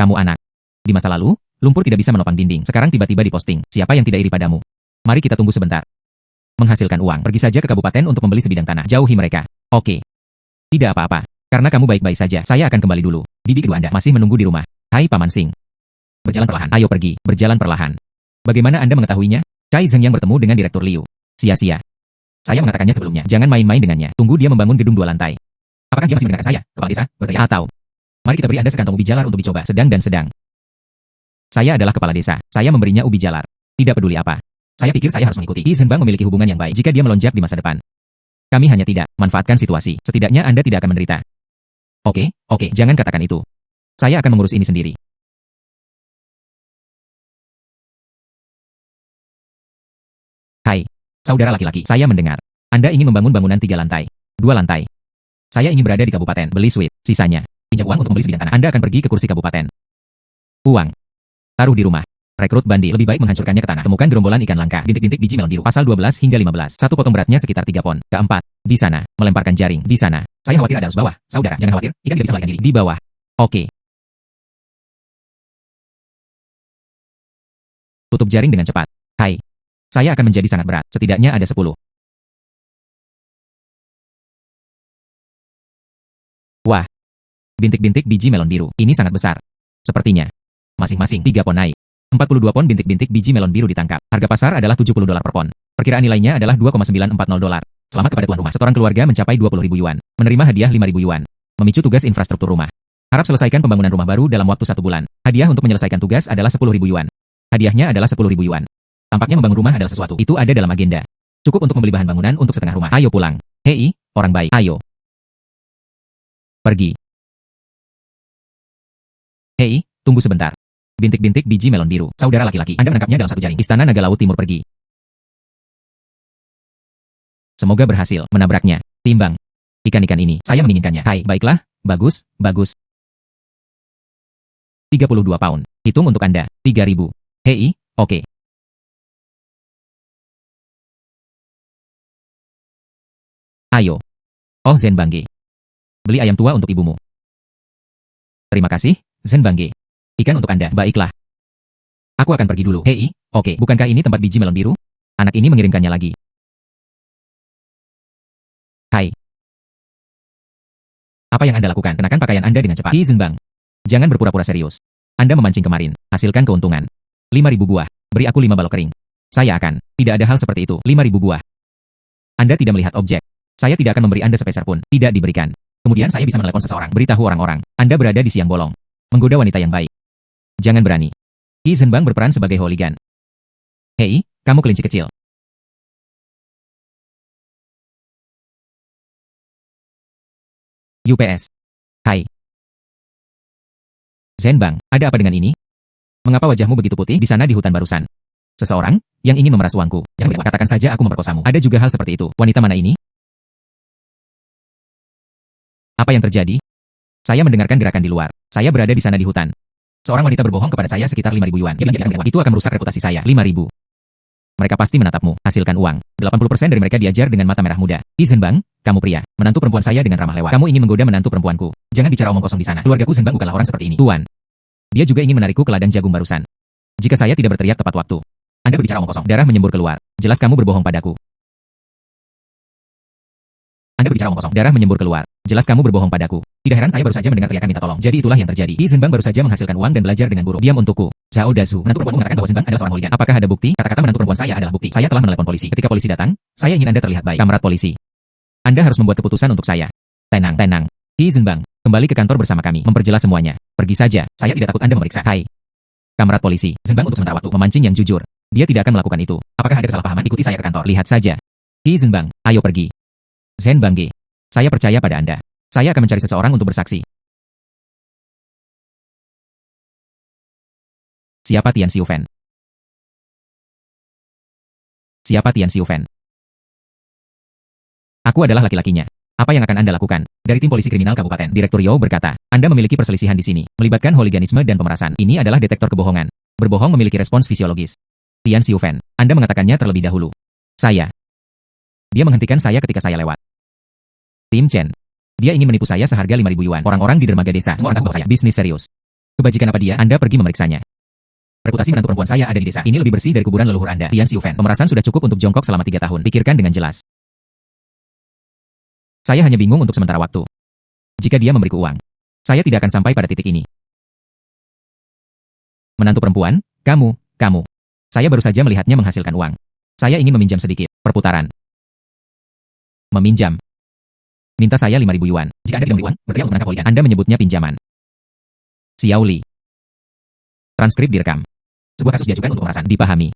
Kamu anak. Di masa lalu, lumpur tidak bisa menopang dinding. Sekarang tiba-tiba diposting. Siapa yang tidak iri padamu? Mari kita tunggu sebentar. Menghasilkan uang. Pergi saja ke kabupaten untuk membeli sebidang tanah. Jauhi mereka. Oke. Tidak apa-apa. Karena kamu baik-baik saja. Saya akan kembali dulu. Bibi kedua Anda masih menunggu di rumah. Hai Paman Sing. Berjalan perlahan. Ayo pergi. Berjalan perlahan. Bagaimana Anda mengetahuinya? Cai Zheng yang bertemu dengan Direktur Liu. Sia-sia. Saya mengatakannya sebelumnya. Jangan main-main dengannya. Tunggu dia membangun gedung 2 lantai. Apakah dia masih mendengarkan saya? Kepala desa berteriak. Atau. Mari kita beri Anda sekantong ubi jalar untuk dicoba. Sedang dan sedang. Saya adalah kepala desa. Saya memberinya ubi jalar. Tidak peduli apa. Saya pikir saya harus mengikuti. Yi Zhenbang memiliki hubungan yang baik jika dia melonjak di masa depan. Kami hanya tidak manfaatkan situasi. Setidaknya Anda tidak akan menderita. Oke, jangan katakan itu. Saya akan mengurus ini sendiri. Hai, saudara laki-laki. Saya mendengar. Anda ingin membangun bangunan 3 lantai. 2 lantai. Saya ingin berada di kabupaten. Beli suite. Sisanya. Pinjam uang untuk membeli sebidang tanah. Anda akan pergi ke kursi kabupaten. Uang. Taruh di rumah. Rekrut bandi. Lebih baik menghancurkannya ke tanah. Temukan gerombolan ikan langka. Bintik-bintik biji melon biru. Pasal 12 hingga 15. Satu potong beratnya sekitar 3 pon. Keempat. Di sana. Melemparkan jaring. Di sana. Saya khawatir ada arus bawah. Saudara, jangan khawatir. Ikan tidak bisa melarikan diri. Di bawah. Oke. Tutup jaring dengan cepat. Hai. Saya akan menjadi sangat berat. Setidaknya ada 10. Wah. Bintik-bintik biji melon biru. Ini sangat besar. Sepertinya. Masing-masing 3 pon naik. 42 pon bintik-bintik biji melon biru ditangkap. Harga pasar adalah $70 per pon. Perkiraan nilainya adalah $2,940. Selamat kepada tuan rumah. Setoran keluarga mencapai 20.000 yuan. Menerima hadiah 5.000 yuan. Memicu tugas infrastruktur rumah. Harap selesaikan pembangunan rumah baru dalam waktu 1 bulan. Hadiah untuk menyelesaikan tugas adalah 10.000 yuan. Hadiahnya adalah 10.000 yuan. Tampaknya membangun rumah adalah sesuatu. Itu ada dalam agenda. Cukup untuk membeli bahan bangunan untuk setengah rumah. Ayo pulang. Hei, orang baik. Ayo. Pergi. Hei, tunggu sebentar. Bintik-bintik biji melon biru. Saudara laki-laki, Anda menangkapnya dalam 1 jaring. Istana Naga Laut Timur pergi. Semoga berhasil menabraknya. Timbang. Ikan-ikan ini, saya menginginkannya. Hai, baiklah, bagus. 32 pound. Hitung untuk Anda. 3.000. Hei, oke. Ayo. Oh Zenbangge. Beli ayam tua untuk ibumu. Terima kasih, Zenbangge. Ikan untuk Anda. Baiklah. Aku akan pergi dulu. Hei, oke. Bukankah ini tempat biji melon biru? Anak ini mengirimkannya lagi. Hai. Apa yang Anda lakukan? Kenakan pakaian Anda dengan cepat. Yi Zhenbang. Jangan berpura-pura serius. Anda memancing kemarin. Hasilkan keuntungan. 5.000 buah. Beri aku 5 balok kering. Saya akan. Tidak ada hal seperti itu. 5.000 buah. Anda tidak melihat objek. Saya tidak akan memberi Anda sepeser pun. Tidak diberikan. Kemudian saya bisa menelepon seseorang. Beritahu orang-orang. Anda berada di siang bolong. Menggoda wanita yang baik. Jangan berani. Yi Zhenbang berperan sebagai hooligan. Hei, kamu kelinci kecil. UPS. Hai. Zenbang, ada apa dengan ini? Mengapa wajahmu begitu putih di sana di hutan barusan? Seseorang yang ingin memeras uangku. Jangan katakan saja aku memperkosamu. Ada juga hal seperti itu. Wanita mana ini? Apa yang terjadi? Saya mendengarkan gerakan di luar. Saya berada di sana di hutan. Seorang wanita berbohong kepada saya sekitar 5.000 yuan. Itu akan merusak reputasi saya. 5.000. Mereka pasti menatapmu. Hasilkan uang. 80% dari mereka diajar dengan mata merah muda. Yi Zhenbang, kamu pria. Menantu perempuan saya dengan ramah lewat. Kamu ingin menggoda menantu perempuanku. Jangan bicara omong kosong di sana. Keluargaku Zhenbang bukanlah orang seperti ini. Tuan. Dia juga ingin menarikku ke ladang jagung barusan. Jika saya tidak berteriak tepat waktu. Anda berbicara omong kosong. Darah menyembur keluar. Jelas kamu berbohong padaku. Anda berbicara omong kosong. Darah menyembur keluar. Jelas kamu berbohong padaku. Tidak heran saya baru saja mendengar teriakan minta tolong. Jadi itulah yang terjadi. Yi Zhenbang baru saja menghasilkan uang dan belajar dengan buruk. Diam untukku. Zhao Dazu, menantu perempuanmu mengatakan bahwa Zhenbang adalah seorang hooligan. Apakah ada bukti? Kata-kata menantu perempuan saya adalah bukti. Saya telah menelepon polisi. Ketika polisi datang, saya ingin Anda terlihat baik. Kamerat polisi. Anda harus membuat keputusan untuk saya. Tenang, tenang. Qi Zhenbang, kembali ke kantor bersama kami. Memperjelas semuanya. Pergi saja. Saya tidak takut Anda memeriksa. Hai. Kamerat polisi. Zhenbang untuk sementara waktu memancing yang jujur. Dia tidak akan melakukan itu. Apakah ada kesalahpahaman? Ikuti saya ke kantor. Lihat saja. Qi Zhenbang, ayo pergi. Zhenbang Ge. Saya percaya pada Anda. Saya akan mencari seseorang untuk bersaksi. Siapa Tian Xiufen? Siapa Tian Xiufen? Aku adalah laki-lakinya. Apa yang akan Anda lakukan? Dari tim polisi kriminal kabupaten, Direktur Yao berkata, Anda memiliki perselisihan di sini, melibatkan hooliganisme dan pemerasan. Ini adalah detektor kebohongan. Berbohong memiliki respons fisiologis. Tian Xiufen, Anda mengatakannya terlebih dahulu. Saya. Dia menghentikan saya ketika saya lewat. Tim Chen. Dia ingin menipu saya seharga 5.000 yuan. Orang-orang di dermaga desa, semua orang tahu bahwa saya bisnis serius. Kebajikan apa dia? Anda pergi memeriksanya. Reputasi menantu perempuan saya ada di desa. Ini lebih bersih dari kuburan leluhur Anda. Tian Xiufen, pemerasan sudah cukup untuk jongkok selama 3 tahun. Pikirkan dengan jelas. Saya hanya bingung untuk sementara waktu. Jika dia memberiku uang, saya tidak akan sampai pada titik ini. Menantu perempuan, kamu. Saya baru saja melihatnya menghasilkan uang. Saya ingin meminjam sedikit. Perputaran. Meminjam. Minta saya 5.000 yuan. Jika Anda tidak memberi uang, berarti untuk menangkap hooligan. Anda menyebutnya pinjaman. Xiao Li. Transkrip direkam. Sebuah kasus diajukan untuk pemerasan. Dipahami.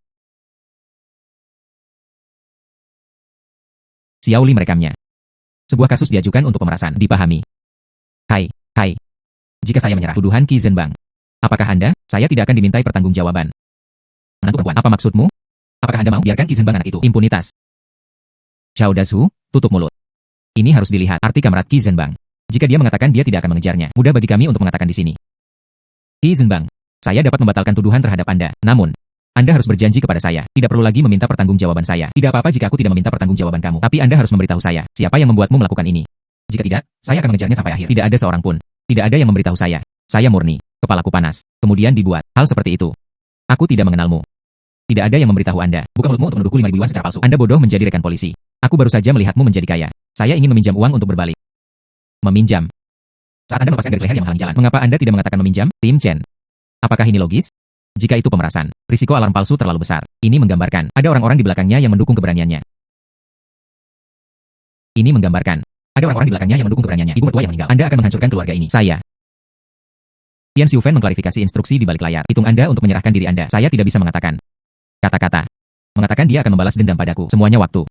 Xiao Li merekamnya. Sebuah kasus diajukan untuk pemerasan. Dipahami. Hai. Jika saya menyerah tuduhan Qi Zhenbang, apakah Anda? Saya tidak akan dimintai pertanggungjawaban. Menantu perempuan, apa maksudmu? Apakah Anda mau biarkan Qi Zhenbang anak itu? Impunitas. Zhao Dazu, tutup mulut. Ini harus dilihat arti kamerat Qi Zhenbang. Jika dia mengatakan dia tidak akan mengejarnya, mudah bagi kami untuk mengatakan di sini. Qi Zhenbang, saya dapat membatalkan tuduhan terhadap Anda. Namun, Anda harus berjanji kepada saya. Tidak perlu lagi meminta pertanggungjawaban saya. Tidak apa-apa jika aku tidak meminta pertanggungjawaban kamu. Tapi Anda harus memberitahu saya, siapa yang membuatmu melakukan ini. Jika tidak, saya akan mengejarnya sampai akhir. Tidak ada seorang pun. Tidak ada yang memberitahu saya. Saya murni. Kepalaku panas. Kemudian dibuat hal seperti itu. Aku tidak mengenalmu. Tidak ada yang memberitahu Anda. Buka mulutmu untuk menuduhku 5.000 yuan secara palsu. Anda bodoh menjadi rekan polisi. Aku baru saja melihatmu menjadi kaya. Saya ingin meminjam uang untuk berbalik. Meminjam. Saat Anda melepaskan garis leher yang menghalangi jalan, mengapa Anda tidak mengatakan meminjam? Tim Chen. Apakah ini logis? Jika itu pemerasan, risiko alarm palsu terlalu besar. Ini menggambarkan, ada orang-orang di belakangnya yang mendukung keberaniannya. Ini menggambarkan, ada orang-orang di belakangnya yang mendukung keberaniannya. Ibu mertua yang meninggal. Anda akan menghancurkan keluarga ini. Saya. Tian Xiufen mengklarifikasi instruksi di balik layar. Hitung Anda untuk menyerahkan diri Anda. Saya tidak bisa mengatakan kata-kata. Mengatakan dia akan membalas dendam padaku. Semuanya waktu.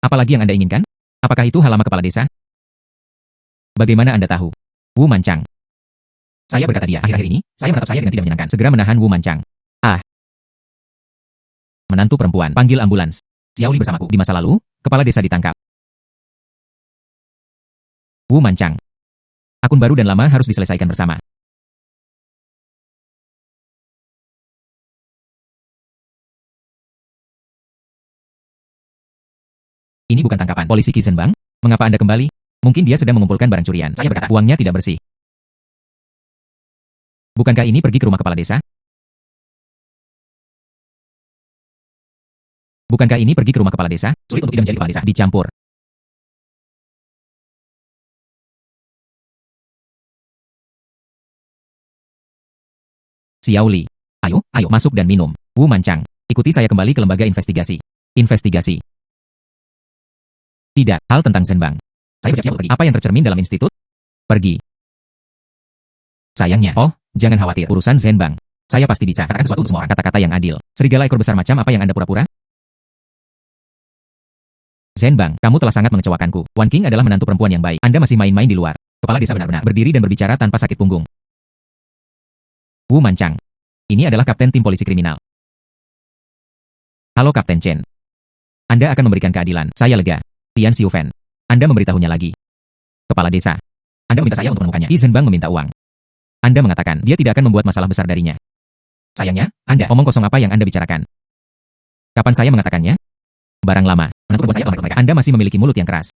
Apalagi yang Anda inginkan? Apakah itu halaman kepala desa? Bagaimana Anda tahu? Wu Mancang. Saya berkata dia, akhir-akhir ini, saya menatap saya dengan tidak menyenangkan. Segera menahan Wu Mancang. Menantu perempuan, panggil ambulans. Xiao Li bersamaku. Di masa lalu, kepala desa ditangkap. Wu Mancang. Akun baru dan lama harus diselesaikan bersama. Ini bukan tangkapan. Polisi Qi Zhenbang, mengapa Anda kembali? Mungkin dia sedang mengumpulkan barang curian. Saya berkata, uangnya tidak bersih. Bukankah ini pergi ke rumah kepala desa? Bukankah ini pergi ke rumah kepala desa? Sulit untuk tidak menjadi kepala desa. Dicampur. Xiao Li. Ayo, masuk dan minum. Wu Mancang, ikuti saya kembali ke lembaga investigasi. Investigasi. Tidak, hal tentang Zhenbang. Saya bersiap-siap pergi. Apa yang tercermin dalam institut? Pergi. Sayangnya, jangan khawatir, urusan Zhenbang. Saya pasti bisa katakan sesuatu untuk semua orang. Kata-kata yang adil. Serigala ekor besar macam apa yang Anda pura-pura? Zhenbang, kamu telah sangat mengecewakanku. Wan Qing adalah menantu perempuan yang baik. Anda masih main-main di luar. Kepala desa benar-benar berdiri dan berbicara tanpa sakit punggung. Wu Mancang. Ini adalah kapten tim polisi kriminal. Halo Kapten Chen. Anda akan memberikan keadilan. Saya lega. Tian Xiufen. Anda memberitahunya lagi. Kepala desa. Anda meminta saya untuk menemukannya. Qi Zhenbang meminta uang. Anda mengatakan dia tidak akan membuat masalah besar darinya. Sayangnya, Anda omong kosong apa yang Anda bicarakan? Kapan saya mengatakannya? Barang lama. Menantu perempuan saya telah mereka. Anda masih memiliki mulut yang keras.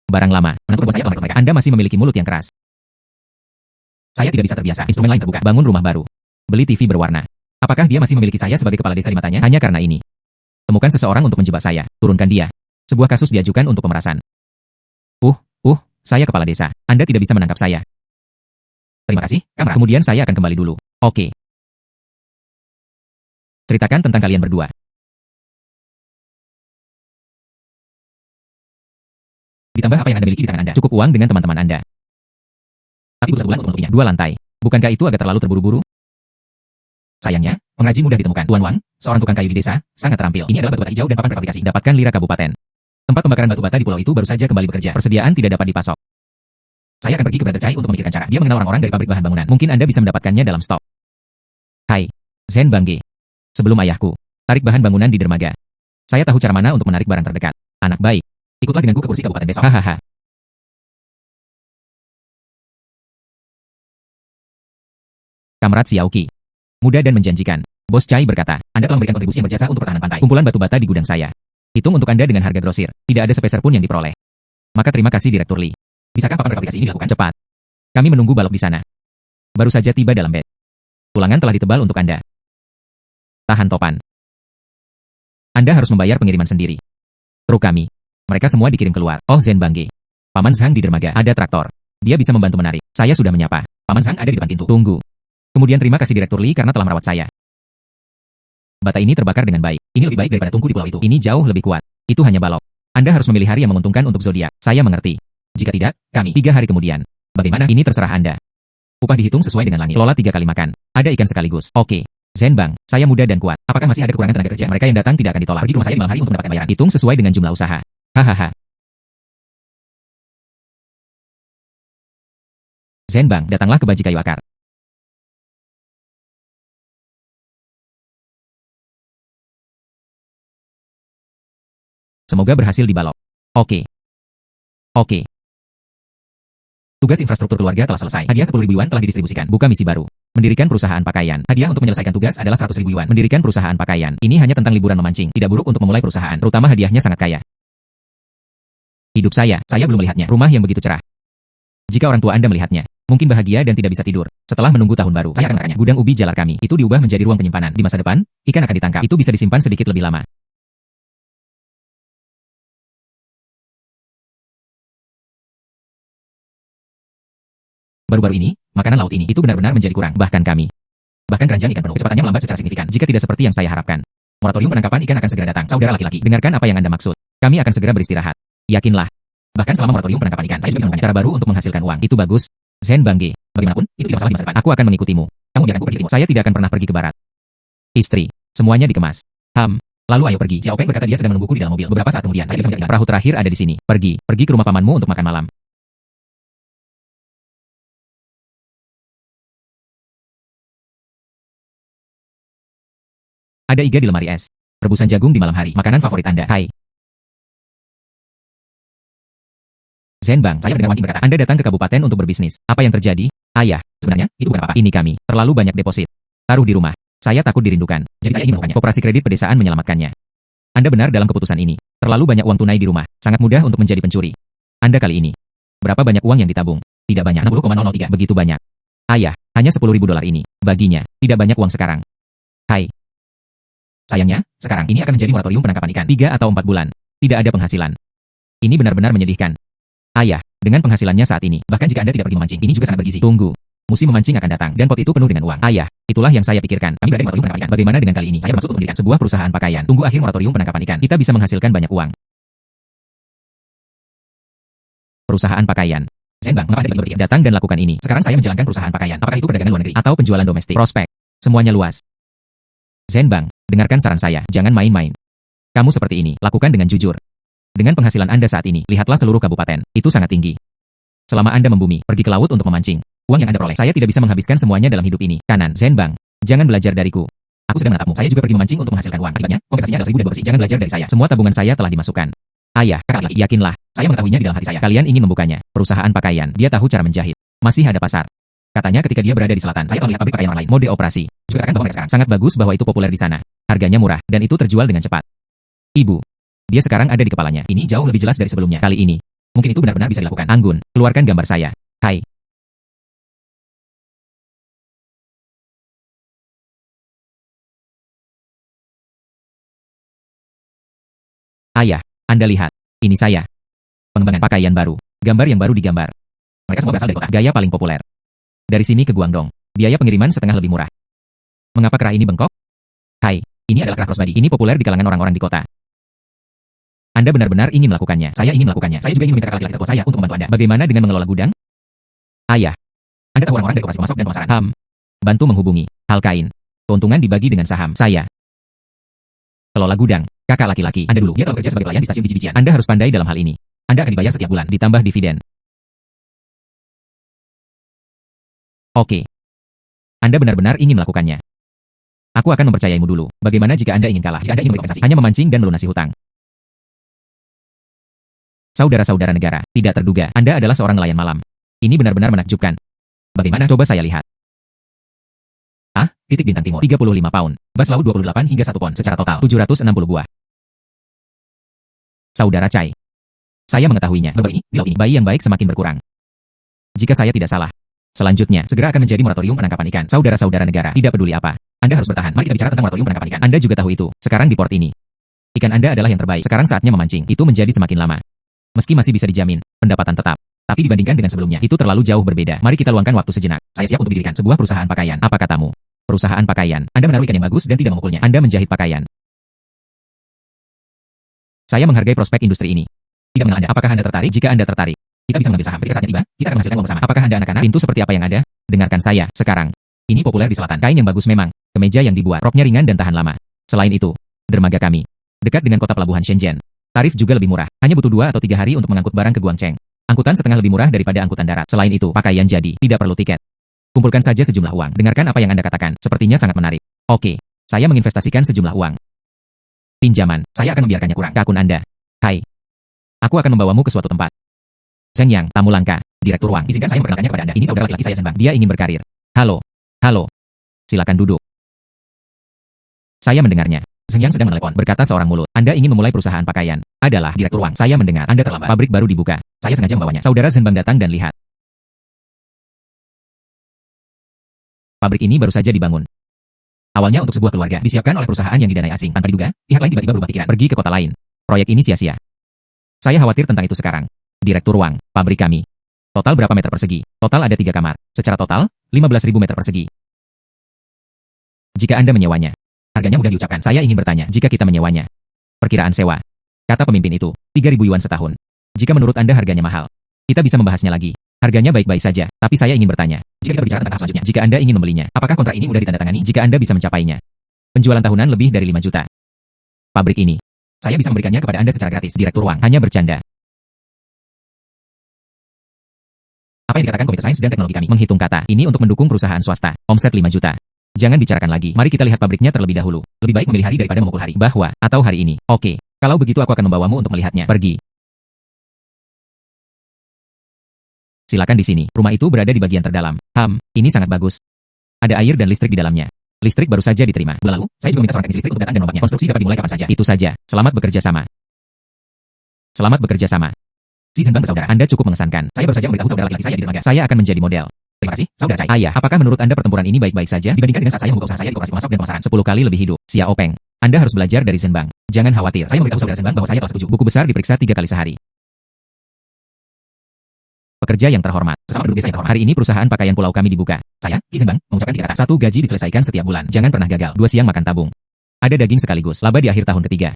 Barang lama. Menantu perempuan saya telah mereka. Anda masih memiliki mulut yang keras. Saya tidak bisa terbiasa. Instrumen lain terbuka. Bangun rumah baru. Beli TV berwarna. Apakah dia masih memiliki saya sebagai kepala desa di matanya? Hanya karena ini. Temukan seseorang untuk menjebak saya. Turunkan dia. Sebuah kasus diajukan untuk pemerasan. Saya kepala desa. Anda tidak bisa menangkap saya. Terima kasih, Kamrat. Kemudian saya akan kembali dulu. Oke. Ceritakan tentang kalian berdua. Ditambah apa yang Anda miliki di tangan Anda. Cukup uang dengan teman-teman Anda. Tapi butuh sebulan untuk menutupinya. 2 lantai. Bukankah itu agak terlalu terburu-buru? Sayangnya, pengrajin mudah ditemukan. Tuan Wang, seorang tukang kayu di desa, sangat terampil. Ini adalah batu bata hijau dan papan prefabrikasi. Dapatkan Lira Kabupaten. Tempat pembakaran batu bata di pulau itu baru saja kembali bekerja. Persediaan tidak dapat dipasok. Saya akan pergi ke Brother Chai untuk memikirkan cara. Dia mengenal orang-orang dari pabrik bahan bangunan. Mungkin Anda bisa mendapatkannya dalam stok. Hai, Zhen Bangge. Sebelum ayahku, tarik bahan bangunan di dermaga. Saya tahu cara mana untuk menarik barang terdekat. Anak baik. Ikutlah denganku ke kursi kabupaten besok. Hahaha. Kamrat Xiaoqi. Muda dan menjanjikan. Bos Chai berkata, Anda telah memberikan kontribusi yang berjasa untuk pertahanan pantai. Kumpulan batu bata di gudang saya. Hitung untuk Anda dengan harga grosir. Tidak ada sepeser pun yang diperoleh. Maka terima kasih Direktur Li. Bisakah papan prefabrikasi ini dilakukan cepat? Kami menunggu balok di sana. Baru saja tiba dalam bed. Tulangan telah ditebal untuk Anda. Tahan topan. Anda harus membayar pengiriman sendiri. Truk kami. Mereka semua dikirim keluar. Oh Zhen Bangge. Paman Zhang di dermaga. Ada traktor. Dia bisa membantu menarik. Saya sudah menyapa. Paman Zhang ada di depan pintu. Tunggu. Kemudian terima kasih Direktur Li karena telah merawat saya. Bata ini terbakar dengan baik. Ini lebih baik daripada tungku di pulau itu. Ini jauh lebih kuat. Itu hanya balok. Anda harus memilih hari yang menguntungkan untuk zodiak. Saya mengerti. Jika tidak, kami 3 hari kemudian. Bagaimana? Ini terserah Anda. Upah dihitung sesuai dengan langit. Lola 3 kali makan. Ada ikan sekaligus. Oke. Zhen Bang, saya muda dan kuat. Apakah masih ada kekurangan tenaga kerja? Mereka yang datang tidak akan ditolak. Pergi ke rumah saya di malam hari untuk mendapatkan bayaran. Hitung sesuai dengan jumlah usaha. Hahaha. Zhen Bang, datanglah ke Baji Kayu Akar. Semoga berhasil di balok. Oke. Oke. Tugas infrastruktur keluarga telah selesai. Hadiah 10.000 yuan telah didistribusikan. Buka misi baru. Mendirikan perusahaan pakaian. Hadiah untuk menyelesaikan tugas adalah 100.000 yuan. Mendirikan perusahaan pakaian. Ini hanya tentang liburan memancing. Tidak buruk untuk memulai perusahaan. Terutama hadiahnya sangat kaya. Hidup saya belum melihatnya. Rumah yang begitu cerah. Jika orang tua Anda melihatnya, mungkin bahagia dan tidak bisa tidur. Setelah menunggu tahun baru, saya akan makannya. Gudang ubi jalar kami. Itu diubah menjadi ruang penyimpanan. Di masa depan, ikan akan ditangkap. Itu bisa disimpan sedikit lebih lama. Baru-baru ini, makanan laut ini itu benar-benar menjadi kurang. Bahkan keranjang ikan penuh. Kecepatannya melambat secara signifikan. Jika tidak seperti yang saya harapkan. Moratorium penangkapan ikan akan segera datang. Saudara laki-laki, dengarkan apa yang Anda maksud. Kami akan segera beristirahat. Yakinlah. Bahkan selama moratorium penangkapan ikan, saya juga bisa menemukan cara baru untuk menghasilkan uang. Itu bagus. Zhen Bangge, bagaimanapun, itu tidak masalah di masa depan. Aku akan mengikutimu. Kamu biarkanku pergi ke timur. Saya tidak akan pernah pergi ke barat. Istri, semuanya dikemas. Lalu ayo pergi. Xiao Peng berkata dia sedang menungguku di dalam mobil. Beberapa saat kemudian, saya bisa menjadi perahu terakhir ada di sini. Pergi ke rumah pamanmu untuk makan malam. Ada iga di lemari es. Rebusan jagung di malam hari. Makanan favorit Anda. Hai. Zhen Bang, saya mendengar Wang Qing berkata, Anda datang ke kabupaten untuk berbisnis. Apa yang terjadi? Ayah, sebenarnya, itu bukan apa-apa. Ini kami. Terlalu banyak deposit. Taruh di rumah. Saya takut dirindukan. Jadi saya ingin melakukannya. Koperasi kredit pedesaan menyelamatkannya. Anda benar dalam keputusan ini. Terlalu banyak uang tunai di rumah. Sangat mudah untuk menjadi pencuri. Anda kali ini. Berapa banyak uang yang ditabung? Tidak banyak. 60,003. Begitu banyak. Ayah, hanya 10.000 dolar ini. Baginya, tidak banyak uang sekarang. Hai. Sayangnya, sekarang ini akan menjadi moratorium penangkapan ikan. 3 atau 4 bulan. Tidak ada penghasilan. Ini benar-benar menyedihkan. Ayah, dengan penghasilannya saat ini, bahkan jika Anda tidak pergi memancing, ini juga sangat bergizi. Tunggu. Musim memancing akan datang, dan pot itu penuh dengan uang. Ayah, itulah yang saya pikirkan. Kami berada di moratorium penangkapan ikan. Bagaimana dengan kali ini? Saya bermaksud untuk mendirikan sebuah perusahaan pakaian. Tunggu akhir moratorium penangkapan ikan. Kita bisa menghasilkan banyak uang. Perusahaan pakaian. Zhen Bang, mengapa Anda berpikir? Datang dan lakukan ini. Sekarang saya menjalankan perusahaan pakaian. Apakah itu perdagangan luar negeri atau penjualan domestik? Prospek. Semuanya luas. Zhen Bang, dengarkan saran saya. Jangan main-main. Kamu seperti ini. Lakukan dengan jujur. Dengan penghasilan Anda saat ini, lihatlah seluruh kabupaten. Itu sangat tinggi. Selama Anda membumi, pergi ke laut untuk memancing. Uang yang Anda peroleh, saya tidak bisa menghabiskan semuanya dalam hidup ini. Kanan, Zhen Bang. Jangan belajar dariku. Aku sedang menatapmu. Saya juga pergi memancing untuk menghasilkan uang. Akibatnya, kompensasinya adalah 1.000 dan 2 besi. Jangan belajar dari saya. Semua tabungan saya telah dimasukkan. Ayah, kakak laki, yakinlah. Saya mengetahuinya di dalam hati saya. Kalian ingin membukanya. Perusahaan pakaian. Dia tahu cara menjahit. Masih ada pasar. Katanya ketika dia berada di selatan, saya telah melihat pabrik pakaian orang lain. Mode operasi. Juga katakan bahwa mereka sekarang sangat bagus bahwa itu populer di sana. Harganya murah, dan itu terjual dengan cepat. Ibu. Dia sekarang ada di kepalanya. Ini jauh lebih jelas dari sebelumnya. Kali ini. Mungkin itu benar-benar bisa dilakukan. Anggun, keluarkan gambar saya. Hai. Ayah, Anda lihat. Ini saya. Pengembangan pakaian baru. Gambar yang baru digambar. Mereka semua berasal dari kota. Gaya paling populer. Dari sini ke Guangdong, biaya pengiriman setengah lebih murah. Mengapa kerah ini bengkok? Hai, ini adalah kerah crossbody. Ini populer di kalangan orang-orang di kota. Anda benar-benar ingin melakukannya. Saya ingin melakukannya. Saya juga ingin meminta kakak laki-laki tertua saya untuk membantu Anda. Bagaimana dengan mengelola gudang? Ayah, Anda tahu orang-orang dari koperasi pemasok dan pemasaran. Bantu menghubungi. Hal kain. Keuntungan dibagi dengan saham. Saya. Kelola gudang. Kakak laki-laki. Anda dulu. Dia telah bekerja sebagai pelayan di stasiun biji-bijian. Anda harus pandai dalam hal ini. Anda akan dibayar setiap bulan, ditambah dividen. Oke. Anda benar-benar ingin melakukannya. Aku akan mempercayaimu dulu. Bagaimana jika Anda ingin kalah? Jika Anda ingin memberi kompensasi, hanya memancing dan melunasi hutang. Saudara-saudara negara, tidak terduga, Anda adalah seorang nelayan malam. Ini benar-benar menakjubkan. Bagaimana? Coba saya lihat. Titik bintang timur, 35 pound. Bas laut 28 hingga 1 pon, secara total, 760 buah. Saudara Chai. Saya mengetahuinya. Di laut ini, bayi yang baik semakin berkurang. Jika saya tidak salah. Selanjutnya, segera akan menjadi moratorium penangkapan ikan. Saudara-saudara negara, tidak peduli apa. Anda harus bertahan. Mari kita bicara tentang moratorium penangkapan ikan. Anda juga tahu itu. Sekarang di port ini. Ikan Anda adalah yang terbaik. Sekarang saatnya memancing. Itu menjadi semakin lama. Meski masih bisa dijamin, pendapatan tetap. Tapi dibandingkan dengan sebelumnya, itu terlalu jauh berbeda. Mari kita luangkan waktu sejenak. Saya siap untuk mendirikan sebuah perusahaan pakaian. Apa katamu? Perusahaan pakaian. Anda menaruh ikan yang bagus dan tidak memukulnya. Anda menjahit pakaian. Saya menghargai prospek industri ini. Tidak mengenal Anda. Apakah Anda tertarik? Jika Anda tertarik, kita bisa mengambil saham. Ketika saatnya tiba, kita akan menghasilkan uang bersama. Apakah Anda anak-anak? Pintu seperti apa yang ada? Dengarkan saya, sekarang. Ini populer di selatan. Kain yang bagus memang. Kemeja yang dibuat, roknya ringan dan tahan lama. Selain itu, dermaga kami dekat dengan kota pelabuhan Shenzhen. Tarif juga lebih murah. Hanya butuh 2 atau 3 hari untuk mengangkut barang ke Guangcheng. Angkutan setengah lebih murah daripada angkutan darat. Selain itu, pakaian jadi, tidak perlu tiket. Kumpulkan saja sejumlah uang. Dengarkan apa yang Anda katakan. Sepertinya sangat menarik. Oke, saya menginvestasikan sejumlah uang. Pinjaman, saya akan membiarkannya kurang ke akun Anda. Hai. Aku akan membawamu ke suatu tempat. Zheng Yang, tamu langka, Direktur Wang. Izinkan saya memperkenalkannya kepada Anda. Ini saudara laki-laki saya Sembang. Dia ingin berkarir. Halo. Halo. Silakan duduk. Saya mendengarnya. Zheng Yang sedang menelepon, berkata seorang mulut. Anda ingin memulai perusahaan pakaian. Adalah Direktur Wang. Saya mendengar. Anda terlambat. Pabrik baru dibuka. Saya sengaja membawanya. Saudara Sembang datang dan lihat. Pabrik ini baru saja dibangun. Awalnya untuk sebuah keluarga, disiapkan oleh perusahaan yang didanai asing. Tanpa diduga, pihak lain tiba-tiba berubah pikiran, pergi ke kota lain. Proyek ini sia-sia. Saya khawatir tentang itu sekarang. Direktur Wang, pabrik kami. Total berapa meter persegi? Total ada 3 kamar. Secara total, 15.000 meter persegi. Jika Anda menyewanya, harganya mudah diucapkan. Saya ingin bertanya, jika kita menyewanya. Perkiraan sewa. Kata pemimpin itu, 3.000 yuan setahun. Jika menurut Anda harganya mahal, kita bisa membahasnya lagi. Harganya baik-baik saja, tapi saya ingin bertanya, jika kita bicara tentang tahap selanjutnya, jika Anda ingin membelinya, apakah kontrak ini mudah ditandatangani jika Anda bisa mencapainya? Penjualan tahunan lebih dari 5 juta. Pabrik ini, saya bisa memberikannya kepada Anda secara gratis. Direktur Wang hanya bercanda. Apa yang dikatakan Komite Sains dan Teknologi kami? Menghitung kata, ini untuk mendukung perusahaan swasta. Omset 5 juta. Jangan bicarakan lagi. Mari kita lihat pabriknya terlebih dahulu. Lebih baik memilih hari daripada memukul hari. Bahwa, atau hari ini. Oke, kalau begitu aku akan membawamu untuk melihatnya. Pergi. Silakan di sini. Rumah itu berada di bagian terdalam. Ini sangat bagus. Ada air dan listrik di dalamnya. Listrik baru saja diterima. Bulan lalu, saya juga minta seorang teknisi listrik untuk datang dan merombaknya. Konstruksi dapat dimulai kapan saja. Itu saja. Selamat bekerja sama. Selamat bekerja sama. Si Zhenbang bersaudara, Anda cukup mengesankan. Saya baru saja memberitahu saudara laki-laki saya di dermaga. Saya akan menjadi model. Terima kasih, saudara Chai. Ayah, apakah menurut Anda pertempuran ini baik-baik saja dibandingkan dengan saat saya membuka usaha saya di koperasi pemasok dan pemasaran? 10 kali lebih hidup. Xiao Peng. Anda harus belajar dari Zhenbang. Jangan khawatir. Saya memberitahu saudara Zhenbang bahwa saya telah setuju. Buku besar diperiksa 3 kali sehari. Pekerja yang terhormat, sesama penduduk desa yang terhormat. Hari ini perusahaan pakaian pulau kami dibuka. Saya, Ki Zhenbang, mengucapkan 3 kata. 1. Gaji diselesaikan setiap bulan. Jangan pernah gagal. 2. Siang makan tabung. Ada daging sekaligus. Laba di akhir tahun ketiga.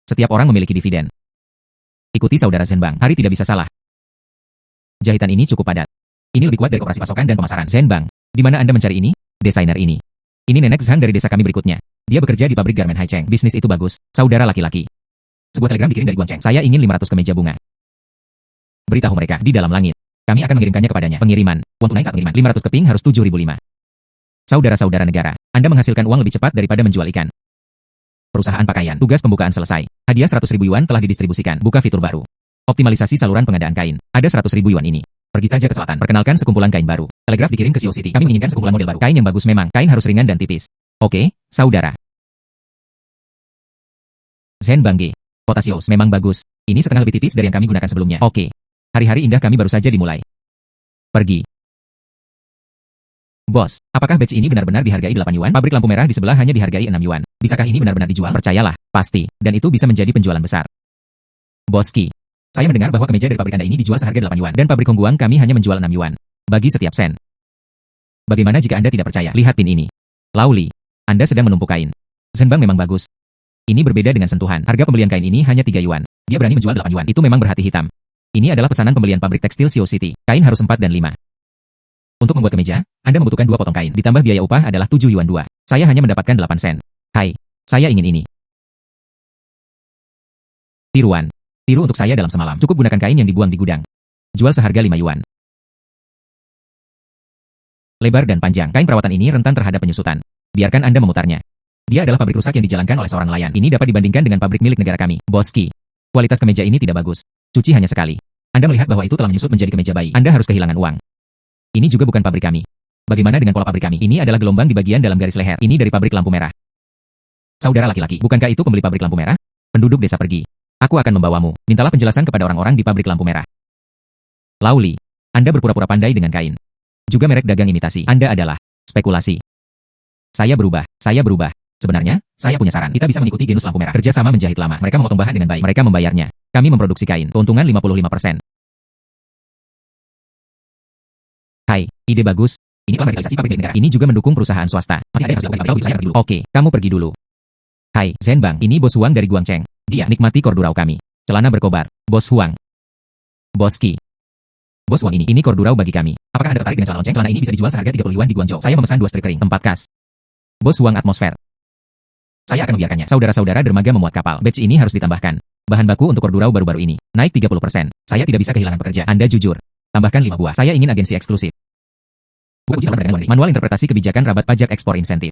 Setiap orang memiliki dividen. Ikuti saudara Zhenbang. Hari tidak bisa salah. Jahitan ini cukup padat. Ini lebih kuat dari koperasi pasokan dan pemasaran. Zhenbang, di mana Anda mencari ini? Desainer ini. Ini nenek Zhang dari desa kami berikutnya. Dia bekerja di pabrik garmen Haicheng. Bisnis itu bagus. Saudara laki-laki. Sebuah telegram dikirim dari Guangcheng. Saya ingin 500 kemeja bunga. Beritahu mereka, di dalam langit. Kami akan mengirimkannya kepadanya. Pengiriman. Uang tunai saat pengiriman. 500 keping harus 7.005. Saudara-saudara negara, Anda menghasilkan uang lebih cepat daripada menjual ikan. Perusahaan pakaian. Tugas pembukaan selesai. Hadiah 100.000 yuan telah didistribusikan. Buka fitur baru. Optimalisasi saluran pengadaan kain. Ada 100.000 yuan ini. Pergi saja ke selatan. Perkenalkan sekumpulan kain baru. Telegraf dikirim ke Sioux City. Kami menginginkan sekumpulan model baru. Kain yang bagus memang. Kain harus ringan dan tipis. Oke, saudara. Zhenbang Ge. Kota Sioux memang bagus. Ini setengah lebih tipis dari yang kami gunakan sebelumnya. Oke. Hari-hari indah kami baru saja dimulai. Pergi. Bos, apakah badge ini benar-benar dihargai 8 yuan? Pabrik lampu merah di sebelah hanya dihargai 6 yuan. Bisakah ini benar-benar dijual? Percayalah, pasti. Dan itu bisa menjadi penjualan besar. Bos Ki. Saya mendengar bahwa kemeja dari pabrik Anda ini dijual seharga 8 yuan. Dan pabrik Hongguang kami hanya menjual 6 yuan. Bagi setiap sen. Bagaimana jika Anda tidak percaya? Lihat pin ini. Lauli, Anda sedang menumpuk kain. Zhenbang memang bagus. Ini berbeda dengan sentuhan. Harga pembelian kain ini hanya 3 yuan. Dia berani menjual 8 yuan. Itu memang berhati hitam. Ini adalah pesanan pembelian pabrik tekstil Xiao City. Kain harus 4 dan 5. Untuk membuat kemeja, Anda membutuhkan 2 potong kain. Ditambah biaya upah adalah 7 yuan 2. Saya hanya mendapatkan 8 sen. Hai, saya ingin ini. Tiruan. Tiru untuk saya dalam semalam. Cukup gunakan kain yang dibuang di gudang. Jual seharga 5 yuan. Lebar dan panjang. Kain perawatan ini rentan terhadap penyusutan. Biarkan Anda memutarnya. Dia adalah pabrik rusak yang dijalankan oleh seorang nelayan. Ini dapat dibandingkan dengan pabrik milik negara kami, Boski. Kualitas kemeja ini tidak bagus. Cuci hanya sekali. Anda melihat bahwa itu telah menyusut menjadi kemeja bayi. Anda harus kehilangan uang. Ini juga bukan pabrik kami. Bagaimana dengan pola pabrik kami? Ini adalah gelombang di bagian dalam garis leher. Ini dari pabrik lampu merah. Saudara laki-laki, bukankah itu pembeli pabrik lampu merah? Penduduk desa pergi. Aku akan membawamu. Mintalah penjelasan kepada orang-orang di pabrik lampu merah. Lauli, Anda berpura-pura pandai dengan kain. Juga merek dagang imitasi. Anda adalah spekulasi. Saya berubah. Sebenarnya, saya punya saran. Kita bisa mengikuti genus lampu merah. Kerjasama menjahit lama. Mereka memotong bahan dengan baik. Mereka membayarnya. Kami memproduksi kain. Keuntungan 55%. Hai, ide bagus. Ini telah merevitalisasi pabrik milik negara. Ini juga mendukung perusahaan swasta. Masih ada yang harus dilakukan. Saya pergi dulu. Oke, kamu pergi dulu. Hai, Zhenbang. Ini Bos Huang dari Guangcheng. Dia nikmati kordurau kami. Celana berkobar. Bos Huang. Boski. Bos Huang ini kordurau bagi kami. Apakah Anda tertarik dengan celana lonceng? Celana ini bisa dijual seharga 30 yuan di Guangzhou. Saya memesan 2 strip kering. Tempat kas. Bos Huang atmosfer. Saya akan membiarkannya. Saudara-saudara dermaga memuat kapal. Batch ini harus ditambahkan. Bahan baku untuk kordurau baru-baru ini. Naik 30%. Saya tidak bisa kehilangan pekerja. Anda jujur. Tambahkan 5 buah. Saya ingin agensi eksklusif. Bukan uji saluran perdagangan. Manual interpretasi kebijakan rabat pajak ekspor insentif.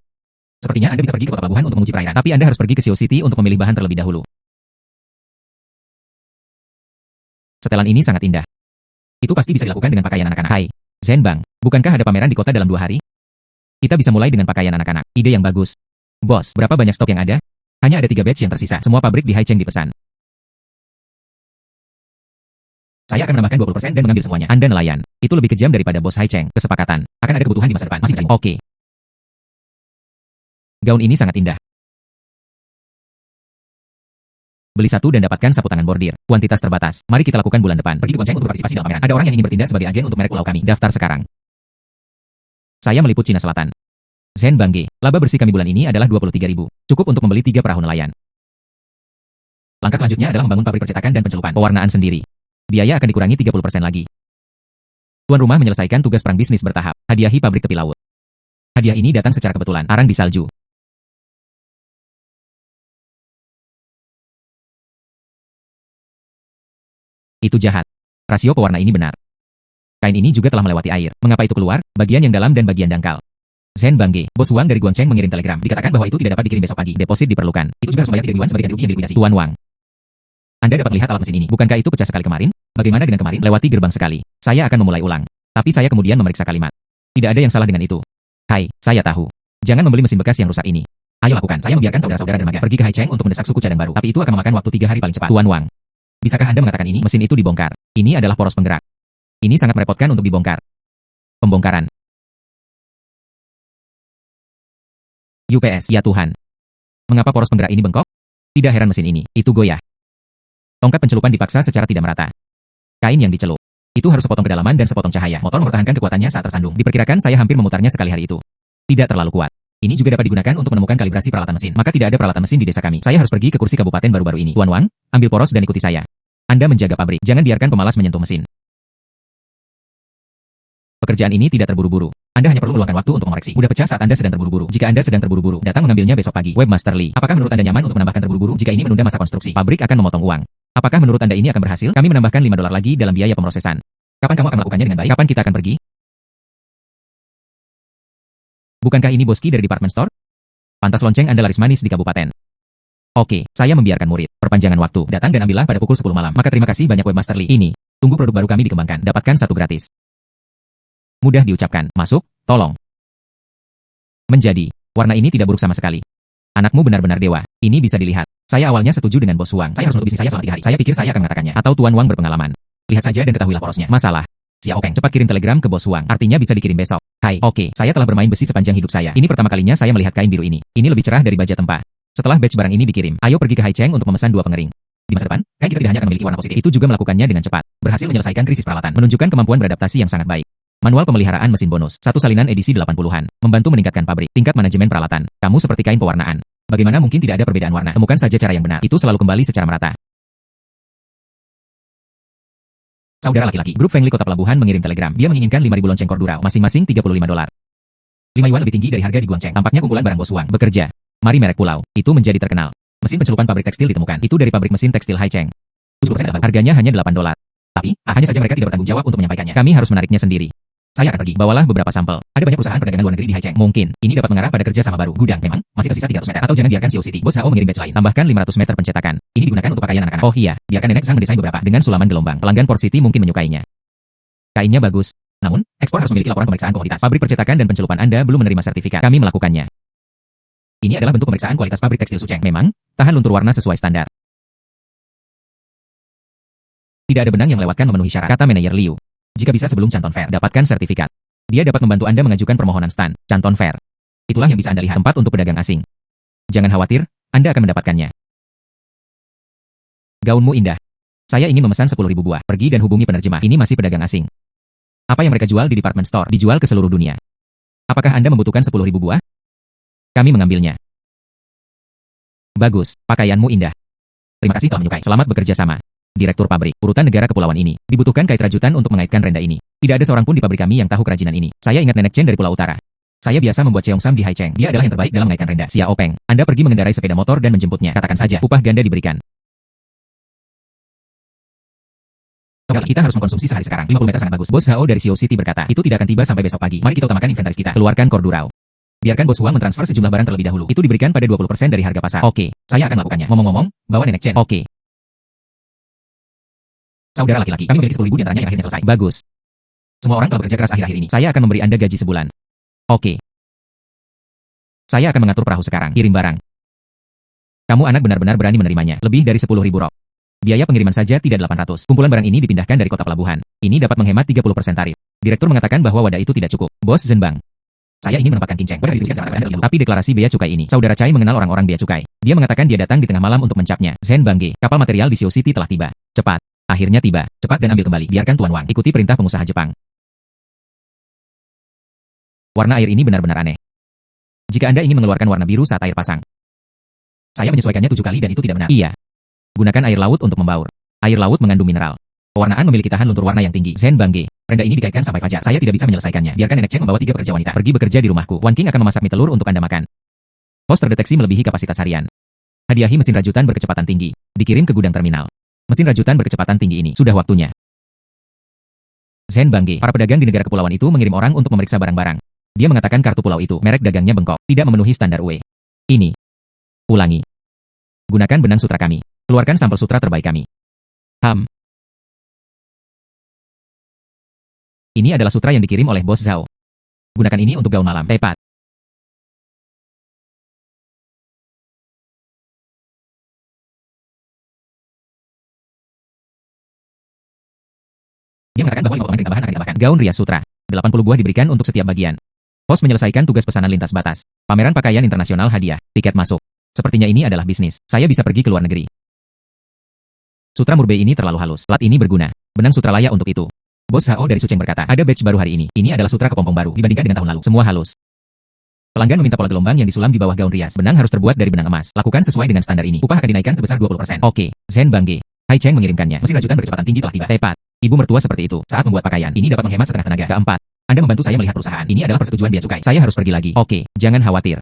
Sepertinya Anda bisa pergi ke kota pelabuhan untuk menguji perairan. Tapi Anda harus pergi ke Xiao City untuk memilih bahan terlebih dahulu. Setelan ini sangat indah. Itu pasti bisa dilakukan dengan pakaian anak-anak. Hai, Zhenbang, bukankah ada pameran di kota dalam 2 hari? Kita bisa mulai dengan pakaian anak-anak. Ide yang bagus. Bos, berapa banyak stok yang ada? Hanya ada 3 batch yang tersisa. Semua pabrik di Haicheng dipesan. Saya akan menambahkan 20% dan mengambil semuanya. Anda nelayan. Itu lebih kejam daripada bos Haicheng. Kesepakatan. Akan ada kebutuhan di masa depan. Masih mencari. Oke. Gaun ini sangat indah. Beli 1 dan dapatkan sapu tangan bordir. Kuantitas terbatas. Mari kita lakukan bulan depan. Pergi ke Guangcheng untuk berpartisipasi dalam pameran. Ada orang yang ingin bertindak sebagai agen untuk merek pulau kami. Daftar sekarang. Saya meliput Cina Selatan. Zhenbang G. Laba bersih kami bulan ini adalah 23.000. Cukup untuk membeli 3 perahu nelayan. Langkah selanjutnya adalah membangun pabrik percetakan dan pencelupan. Pewarnaan sendiri. Biaya akan dikurangi 30% lagi. Tuan rumah menyelesaikan tugas perang bisnis bertahap. Hadiahi pabrik tepi laut. Hadiah ini datang secara kebetulan. Arang di salju. Itu jahat. Rasio pewarna ini benar. Kain ini juga telah melewati air. Mengapa itu keluar? Bagian yang dalam dan bagian dangkal. Zhenbang G. Bos Wang dari Guangcheng mengirim telegram. Dikatakan bahwa itu tidak dapat dikirim besok pagi. Deposit diperlukan. Itu juga harus membayar 3 yuan sebagai ganti rugi yang dilikuidasi. Tuan Wang. Anda dapat melihat alat mesin ini. Bukankah itu pecah sekali kemarin? Bagaimana dengan kemarin? Lewati gerbang sekali. Saya akan memulai ulang. Tapi saya kemudian memeriksa kalimat. Tidak ada yang salah dengan itu. Hai, saya tahu. Jangan membeli mesin bekas yang rusak ini. Ayo lakukan. Saya membiarkan saudara-saudara dermaga pergi ke Haicheng untuk mendesak suku cadang baru. Tapi itu akan memakan waktu 3 hari paling cepat. Tuan Wang. Bisakah Anda mengatakan ini? Mesin itu dibongkar. Ini adalah poros penggerak. Ini sangat merepotkan untuk dibongkar. Pembongkaran. UPS, ya Tuhan. Mengapa poros penggerak ini bengkok? Tidak heran mesin ini. Itu goyah. Tongkat pencelupan dipaksa secara tidak merata. Kain yang dicelup. Itu harus sepotong kedalaman dan sepotong cahaya. Motor mempertahankan kekuatannya saat tersandung. Diperkirakan saya hampir memutarnya sekali hari itu. Tidak terlalu kuat. Ini juga dapat digunakan untuk menemukan kalibrasi peralatan mesin. Maka tidak ada peralatan mesin di desa kami. Saya harus pergi ke kursi kabupaten baru-baru ini. Tuan Wang, ambil poros dan ikuti saya. Anda menjaga pabrik. Jangan biarkan pemalas menyentuh mesin. Pekerjaan ini tidak terburu-buru. Anda hanya perlu meluangkan waktu untuk mengoreksi. Mudah pecah saat Anda sedang terburu-buru. Jika Anda sedang terburu-buru, datang mengambilnya besok pagi. Webmaster Lee, apakah menurut Anda nyaman untuk menambahkan terburu-buru? Jika ini menunda masa konstruksi, pabrik akan memotong uang. Apakah menurut Anda ini akan berhasil? Kami menambahkan $5 lagi dalam biaya pemrosesan. Kapan kamu akan melakukannya dengan baik? Kapan kita akan pergi? Bukankah ini Boski dari department store? Pantas lonceng Anda laris manis di kabupaten. Oke, saya membiarkan murid. Perpanjangan waktu. Datang dan ambillah pada pukul 10 malam. Maka terima kasih banyak Webmaster Lee. Ini. Tunggu produk baru kami dikembangkan. Dapatkan 1 gratis. Mudah diucapkan. Masuk, tolong. Menjadi. Warna ini tidak buruk sama sekali. Anakmu benar-benar dewa. Ini bisa dilihat. Saya awalnya setuju dengan Bos Huang. Saya harus menutup bisnis saya selama 3 hari. Saya pikir saya akan mengatakannya. Atau Tuan Wang berpengalaman. Lihat saja dan ketahuilah porosnya. Masalah. Xiao Peng, cepat kirim telegram ke Bos Huang. Artinya bisa dikirim besok. Hai, oke. Saya telah bermain besi sepanjang hidup saya. Ini pertama kalinya saya melihat kain biru ini. Ini lebih cerah dari baja tempa. Setelah batch barang ini dikirim, ayo pergi ke Haicheng untuk memesan 2 pengering. Di masa depan, kain kita tidak hanya akan memiliki warna positif. Itu juga melakukannya dengan cepat. Berhasil menyelesaikan krisis peralatan. Menunjukkan kemampuan beradaptasi yang sangat baik. Manual pemeliharaan mesin bonus. Satu salinan edisi 80-an. Membantu meningkatkan pabrik. Tingkat manajemen peralatan. Kamu seperti kain pewarnaan. Bagaimana mungkin tidak ada perbedaan warna? Temukan saja cara yang benar. Itu selalu kembali secara merata. Saudara laki-laki. Grup Fengli Kota Pelabuhan mengirim telegram. Dia menginginkan 5.000 lonceng kordurau. Masing-masing $35. 5 yuan lebih tinggi dari harga di Guangcheng. Tampaknya kumpulan barang bos uang. Bekerja. Mari merek pulau. Itu menjadi terkenal. Mesin pencelupan pabrik tekstil ditemukan. Itu dari pabrik mesin tekstil Haicheng. 70% dapat. Harganya hanya $8. Tapi, hanya saja mereka tidak bertanggung jawab untuk menyampaikannya. Kami harus menariknya sendiri. Saya akan pergi. Bawalah beberapa sampel. Ada banyak perusahaan perdagangan luar negeri di Haicheng. Mungkin, ini dapat mengarah pada kerja sama baru. Gudang, memang, masih tersisa 300 meter. Atau jangan biarkan Xiao City. Bos Hao mengirim batch lain. Tambahkan 500 meter pencetakan. Ini digunakan untuk pakaian anak-anak. Oh iya, biarkan nenek Zhang mendesain beberapa. Dengan sulaman gelombang. Pelanggan Port City mungkin menyukainya. Kainnya bagus. Namun, ekspor harus memiliki laporan pemeriksaan komoditas. Pabrik percetakan dan pencelupan Anda belum menerima sertifikat. Kami melakukannya. Ini adalah bentuk pemeriksaan kualitas pabrik tekstil Sucheng. Memang, tahan luntur warna sesuai standar. Tidak ada benang yang melewatkan memenuhi syarat, kata manajer Liu. Jika bisa sebelum Canton Fair, dapatkan sertifikat. Dia dapat membantu Anda mengajukan permohonan stan, Canton Fair. Itulah yang bisa Anda lihat, tempat untuk pedagang asing. Jangan khawatir, Anda akan mendapatkannya. Gaunmu indah. Saya ingin memesan 10.000 buah. Pergi dan hubungi penerjemah. Ini masih pedagang asing. Apa yang mereka jual di department store, dijual ke seluruh dunia. Apakah Anda membutuhkan 10.000 buah? Kami mengambilnya. Bagus, pakaianmu indah. Terima kasih telah menyukai. Selamat bekerja sama. Direktur pabrik, urutan negara kepulauan ini. Dibutuhkan kait rajutan untuk mengaitkan renda ini. Tidak ada seorang pun di pabrik kami yang tahu kerajinan ini. Saya ingat nenek Chen dari Pulau Utara. Saya biasa membuat cheongsam di Haicheng. Dia adalah yang terbaik dalam mengaitkan renda. Xiao Peng, Anda pergi mengendarai sepeda motor dan menjemputnya. Katakan saja, upah ganda diberikan. Kita harus mengkonsumsi sehari sekarang. 50 meter sangat bagus. Bos Hao dari Xiao City berkata, itu tidak akan tiba sampai besok pagi. Mari kita utamakan inventaris kita. Keluarkan kordurau. Biarkan bos uang mentransfer sejumlah barang terlebih dahulu. Itu diberikan pada 20% dari harga pasar. Oke, saya akan melakukannya. Ngomong-ngomong, bawa nenek Chen. Oke. Saudara laki-laki, kami memiliki 10.000 diantaranya yang akhirnya selesai. Bagus. Semua orang telah bekerja keras akhir-akhir ini. Saya akan memberi Anda gaji sebulan. Oke. Saya akan mengatur perahu sekarang. Kirim barang. Kamu anak benar-benar berani menerimanya. Lebih dari 10.000 rok. Biaya pengiriman saja tidak 800. Kumpulan barang ini dipindahkan dari kota pelabuhan. Ini dapat menghemat 30% tarif. Direktur mengatakan bahwa wadah itu tidak cukup. Bos Zhenbang. Saya ingin menempatkan Kinceng. Tapi deklarasi bea cukai ini. Saudara Chai mengenal orang-orang bea cukai. Dia mengatakan dia datang di tengah malam untuk mencapnya. Zhenbang Ge, kapal material di Xiao City telah tiba. Cepat. Akhirnya tiba. Cepat dan ambil kembali. Biarkan Tuan Wang ikuti perintah pengusaha Jepang. Warna air ini benar-benar aneh. Jika Anda ingin mengeluarkan warna biru saat air pasang. Saya menyesuaikannya 7 kali dan itu tidak benar. Iya. Gunakan air laut untuk membaur. Air laut mengandung mineral. Pewarnaan memiliki tahan luntur warna yang tinggi. Zhenbang Ge. Renda ini dikaitkan sampai fajar. Saya tidak bisa menyelesaikannya. Biarkan nenek Chen membawa 3 pekerja wanita. Pergi bekerja di rumahku. Wan King akan memasak mie telur untuk Anda makan. Pos terdeteksi melebihi kapasitas harian. Hadiahi mesin rajutan berkecepatan tinggi. Dikirim ke gudang terminal. Mesin rajutan berkecepatan tinggi ini. Sudah waktunya. Zhenbang Ge. Para pedagang di negara kepulauan itu mengirim orang untuk memeriksa barang-barang. Dia mengatakan kartu pulau itu, merek dagangnya bengkok, tidak memenuhi standar UE. Ini. Ulangi. Gunakan benang sutra kami. Keluarkan sampel sutra terbaik kami. Ini adalah sutra yang dikirim oleh Bos Zhao. Gunakan ini untuk gaun malam. Tepat. Dia mengatakan bahwa 5 potongan tambahan akan ditambahkan. Gaun rias sutra. 80 buah diberikan untuk setiap bagian. Pos menyelesaikan tugas pesanan lintas batas. Pameran pakaian internasional hadiah. Tiket masuk. Sepertinya ini adalah bisnis. Saya bisa pergi ke luar negeri. Sutra Murbei ini terlalu halus. Plat ini berguna. Benang sutra layak untuk itu. Bos Hao dari Sucheng berkata, ada batch baru hari ini. Ini adalah sutra kepompong baru dibandingkan dengan tahun lalu. Semua halus. Pelanggan meminta pola gelombang yang disulam di bawah gaun rias. Benang harus terbuat dari benang emas. Lakukan sesuai dengan standar ini. Upah akan dinaikkan sebesar 20%. Oke. Zhenbang Ge. Haicheng mengirimkannya. Mesin rajutan berkecepatan tinggi telah tiba. Tepat. Ibu mertua seperti itu. Saat membuat pakaian, ini dapat menghemat setengah tenaga. Keempat. Anda membantu saya melihat perusahaan. Ini adalah persetujuan bea cukai. Saya harus pergi lagi. Oke. Jangan khawatir.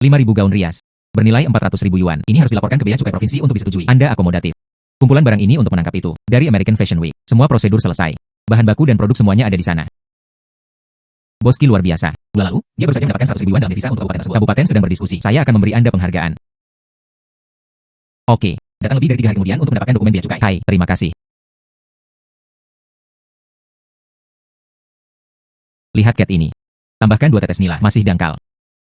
5.000 gaun rias. Bernilai 400.000 yuan. Ini harus dilaporkan ke bea cukai provinsi untuk disetujui. Anda akomodatif. Kumpulan barang ini untuk menangkap itu. Dari American Fashion Week. Semua prosedur selesai. Bahan baku dan produk semuanya ada di sana. Boski luar biasa. Bulan lalu, dia baru saja mendapatkan 100.000 yuan dalam devisa untuk kabupaten tersebut. Kabupaten sedang berdiskusi. Saya akan memberi Anda penghargaan. Oke. Datang lebih dari 3 hari kemudian untuk mendapatkan dokumen bea cukai. Hai, terima kasih. Lihat cat ini. Tambahkan 2 tetes nila. Masih dangkal.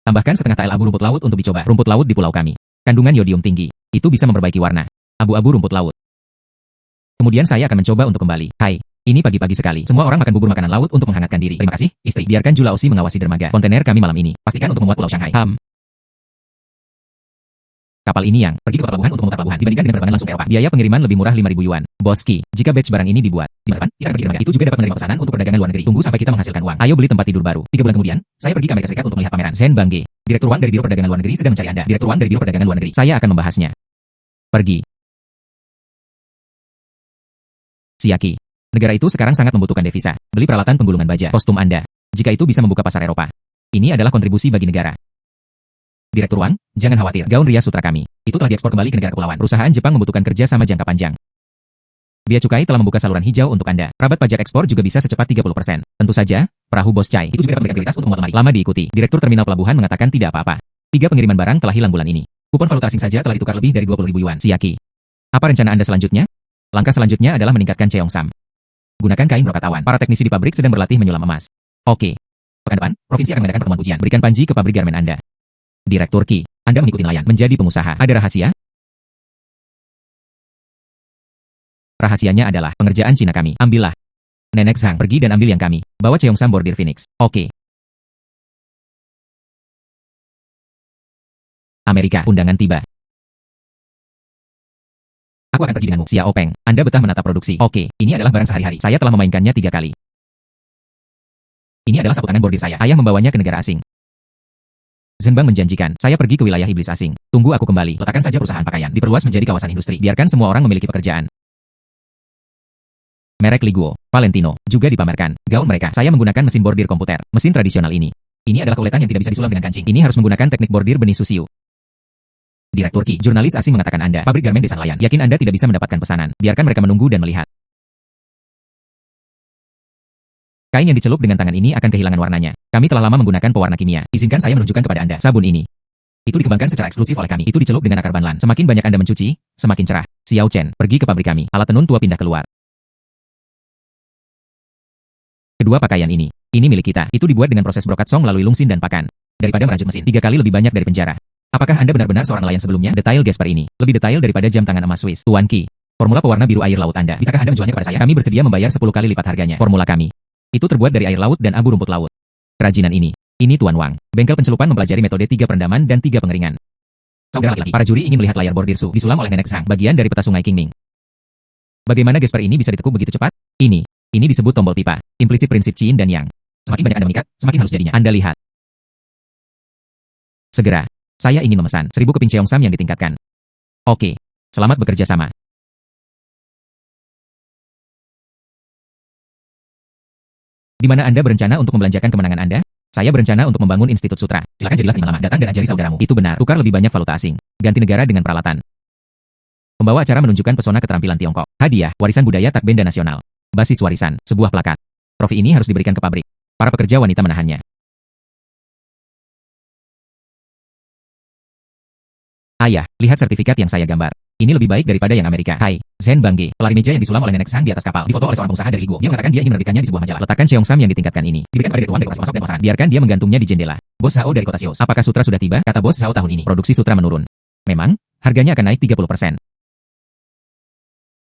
Tambahkan setengah tael abu rumput laut untuk dicoba. Rumput laut di pulau kami. Kandungan yodium tinggi. Itu bisa memperbaiki warna. Abu-abu rumput laut. Kemudian saya akan mencoba untuk kembali. Hai, ini pagi-pagi sekali. Semua orang makan bubur makanan laut untuk menghangatkan diri. Terima kasih, istri. Biarkan Jula Osi mengawasi dermaga kontainer kami malam ini. Pastikan untuk membuat pulau Shanghai. Kapal ini yang pergi ke kota pelabuhan untuk memutar pelabuhan dibandingkan dengan penerbangan langsung ke Eropa. Biaya pengiriman lebih murah 5.000 yuan. Boski, jika batch barang ini dibuat di masa depan, kita akan pergi ke dermaga. Itu juga dapat menerima pesanan untuk perdagangan luar negeri. Tunggu sampai kita menghasilkan uang. Ayo beli tempat tidur baru. 3 bulan kemudian, saya pergi ke Amerika Serikat untuk melihat pameran. Zen Bangge, Direktur Uang dari Biro Perdagangan Luar Negeri sedang mencari Anda. Direktur Uang dari Biro Perdagangan Luar Negeri. Saya akan membahasnya. Pergi. Siaki. Negara itu sekarang sangat membutuhkan devisa. Beli peralatan penggulungan baja, kostum Anda. Jika itu bisa membuka pasar Eropa. Ini adalah kontribusi bagi negara. Direktur Uang, jangan khawatir. Gaun Ria Sutra kami. Itu telah diekspor kembali ke negara kepulauan. Perusahaan Jepang membutuhkan kerja sama jangka panjang. Bea Cukai telah membuka saluran hijau untuk Anda. Rabat pajak ekspor juga bisa secepat 30%. Tentu saja, perahu Bos Chai. Itu juga dapat memberikan prioritas untuk memuat lemari. Lama diikuti. Direktur Terminal Pelabuhan mengatakan tidak apa-apa. 3 pengiriman barang telah hilang bulan ini. Kupon valuta asing saja telah ditukar lebih dari 20.000 yuan. Siaki. Apa rencana Anda selanjutnya? Langkah selanjutnya adalah meningkatkan Cheongsam. Gunakan kain brokat awan. Para teknisi di pabrik sedang berlatih menyulam emas. Oke. Pekan depan, provinsi akan mengadakan pertemuan ujian. Berikan panji ke pabrik garmen Anda. Direktur Ki, Anda mengikuti nelayan, menjadi pengusaha. Ada rahasia? Rahasianya adalah pengerjaan Cina kami. Ambillah. Nenek Zhang, pergi dan ambil yang kami. Bawa Cheongsam bordir Phoenix. Oke. Amerika, undangan tiba. Aku akan pergi denganmu, Xiao Peng. Anda betah menata produksi. Oke, ini adalah barang sehari-hari. Saya telah memainkannya 3 kali. Ini adalah sapu tangan bordir saya. Ayah membawanya ke negara asing. Zhenbang menjanjikan, saya pergi ke wilayah iblis asing. Tunggu aku kembali. Letakkan saja perusahaan pakaian. Diperluas menjadi kawasan industri. Biarkan semua orang memiliki pekerjaan. Merek Liguo, Valentino, juga dipamerkan. Gaun mereka, saya menggunakan mesin bordir komputer. Mesin tradisional ini. Ini adalah kuletan yang tidak bisa disulam dengan kancing. Ini harus menggunakan teknik bordir benih susiu. Direktur Ki, jurnalis asing mengatakan Anda, pabrik garmen desa nelayan. Yakin Anda tidak bisa mendapatkan pesanan. Biarkan mereka menunggu dan melihat. Kain yang dicelup dengan tangan ini akan kehilangan warnanya. Kami telah lama menggunakan pewarna kimia. Izinkan saya menunjukkan kepada Anda sabun ini. Itu dikembangkan secara eksklusif oleh kami. Itu dicelup dengan akar banlan. Semakin banyak Anda mencuci, semakin cerah. Xiao Chen, pergi ke pabrik kami. Alat tenun tua pindah keluar. Kedua pakaian ini milik kita. Itu dibuat dengan proses brokat song melalui lungsin dan pakan. Daripada merajut mesin, 3 kali lebih banyak dari penjara. Apakah Anda benar-benar seorang nelayan sebelumnya? Detail gesper ini lebih detail daripada jam tangan emas Swiss. Tuan Ki, formula pewarna biru air laut Anda. Bisakah Anda menjualnya kepada saya? Kami bersedia membayar 10 kali lipat harganya. Formula kami. Itu terbuat dari air laut dan abu rumput laut. Kerajinan ini Tuan Wang. Bengkel pencelupan mempelajari metode 3 perendaman dan 3 pengeringan. Saudara laki-laki, para juri ingin melihat layar bordir Su disulam oleh Nenek Zhang, bagian dari peta sungai Qingming. Bagaimana gesper ini bisa ditekuk begitu cepat? Ini disebut tombol pipa. Implisit prinsip Qin dan Yang. Semakin banyak Anda mengikat, semakin halus jadinya. Anda lihat. Segera. Saya ingin memesan 1000 keping Cheongsam yang ditingkatkan. Oke. Selamat bekerja sama. Di mana Anda berencana untuk membelanjakan kemenangan Anda? Saya berencana untuk membangun Institut Sutra. Silakan jadilah seniman lama. Datang dan ajari saudaramu. Itu benar. Tukar lebih banyak valuta asing. Ganti negara dengan peralatan. Pembawa acara menunjukkan pesona keterampilan Tiongkok. Hadiah, warisan budaya tak benda nasional. Basis warisan, sebuah plakat. Trofi ini harus diberikan ke pabrik. Para pekerja wanita menahannya. Ayah, lihat sertifikat yang saya gambar. Ini lebih baik daripada yang Amerika. Hai, Zen Bangge, pelari meja yang disulam oleh Nenek Zhang di atas kapal. Difoto oleh seorang pengusaha dari Liguo. Dia mengatakan dia ingin menerbitkannya di sebuah majalah. Letakkan Cheongsam yang ditingkatkan ini. Diberikan pada tuan dari kelas masuk dan pemasaran. Biarkan dia menggantungnya di jendela. Bos Hao dari kota Sios. Apakah sutra sudah tiba? Kata Bos Hao tahun ini. Produksi sutra menurun. Memang, harganya akan naik 30%.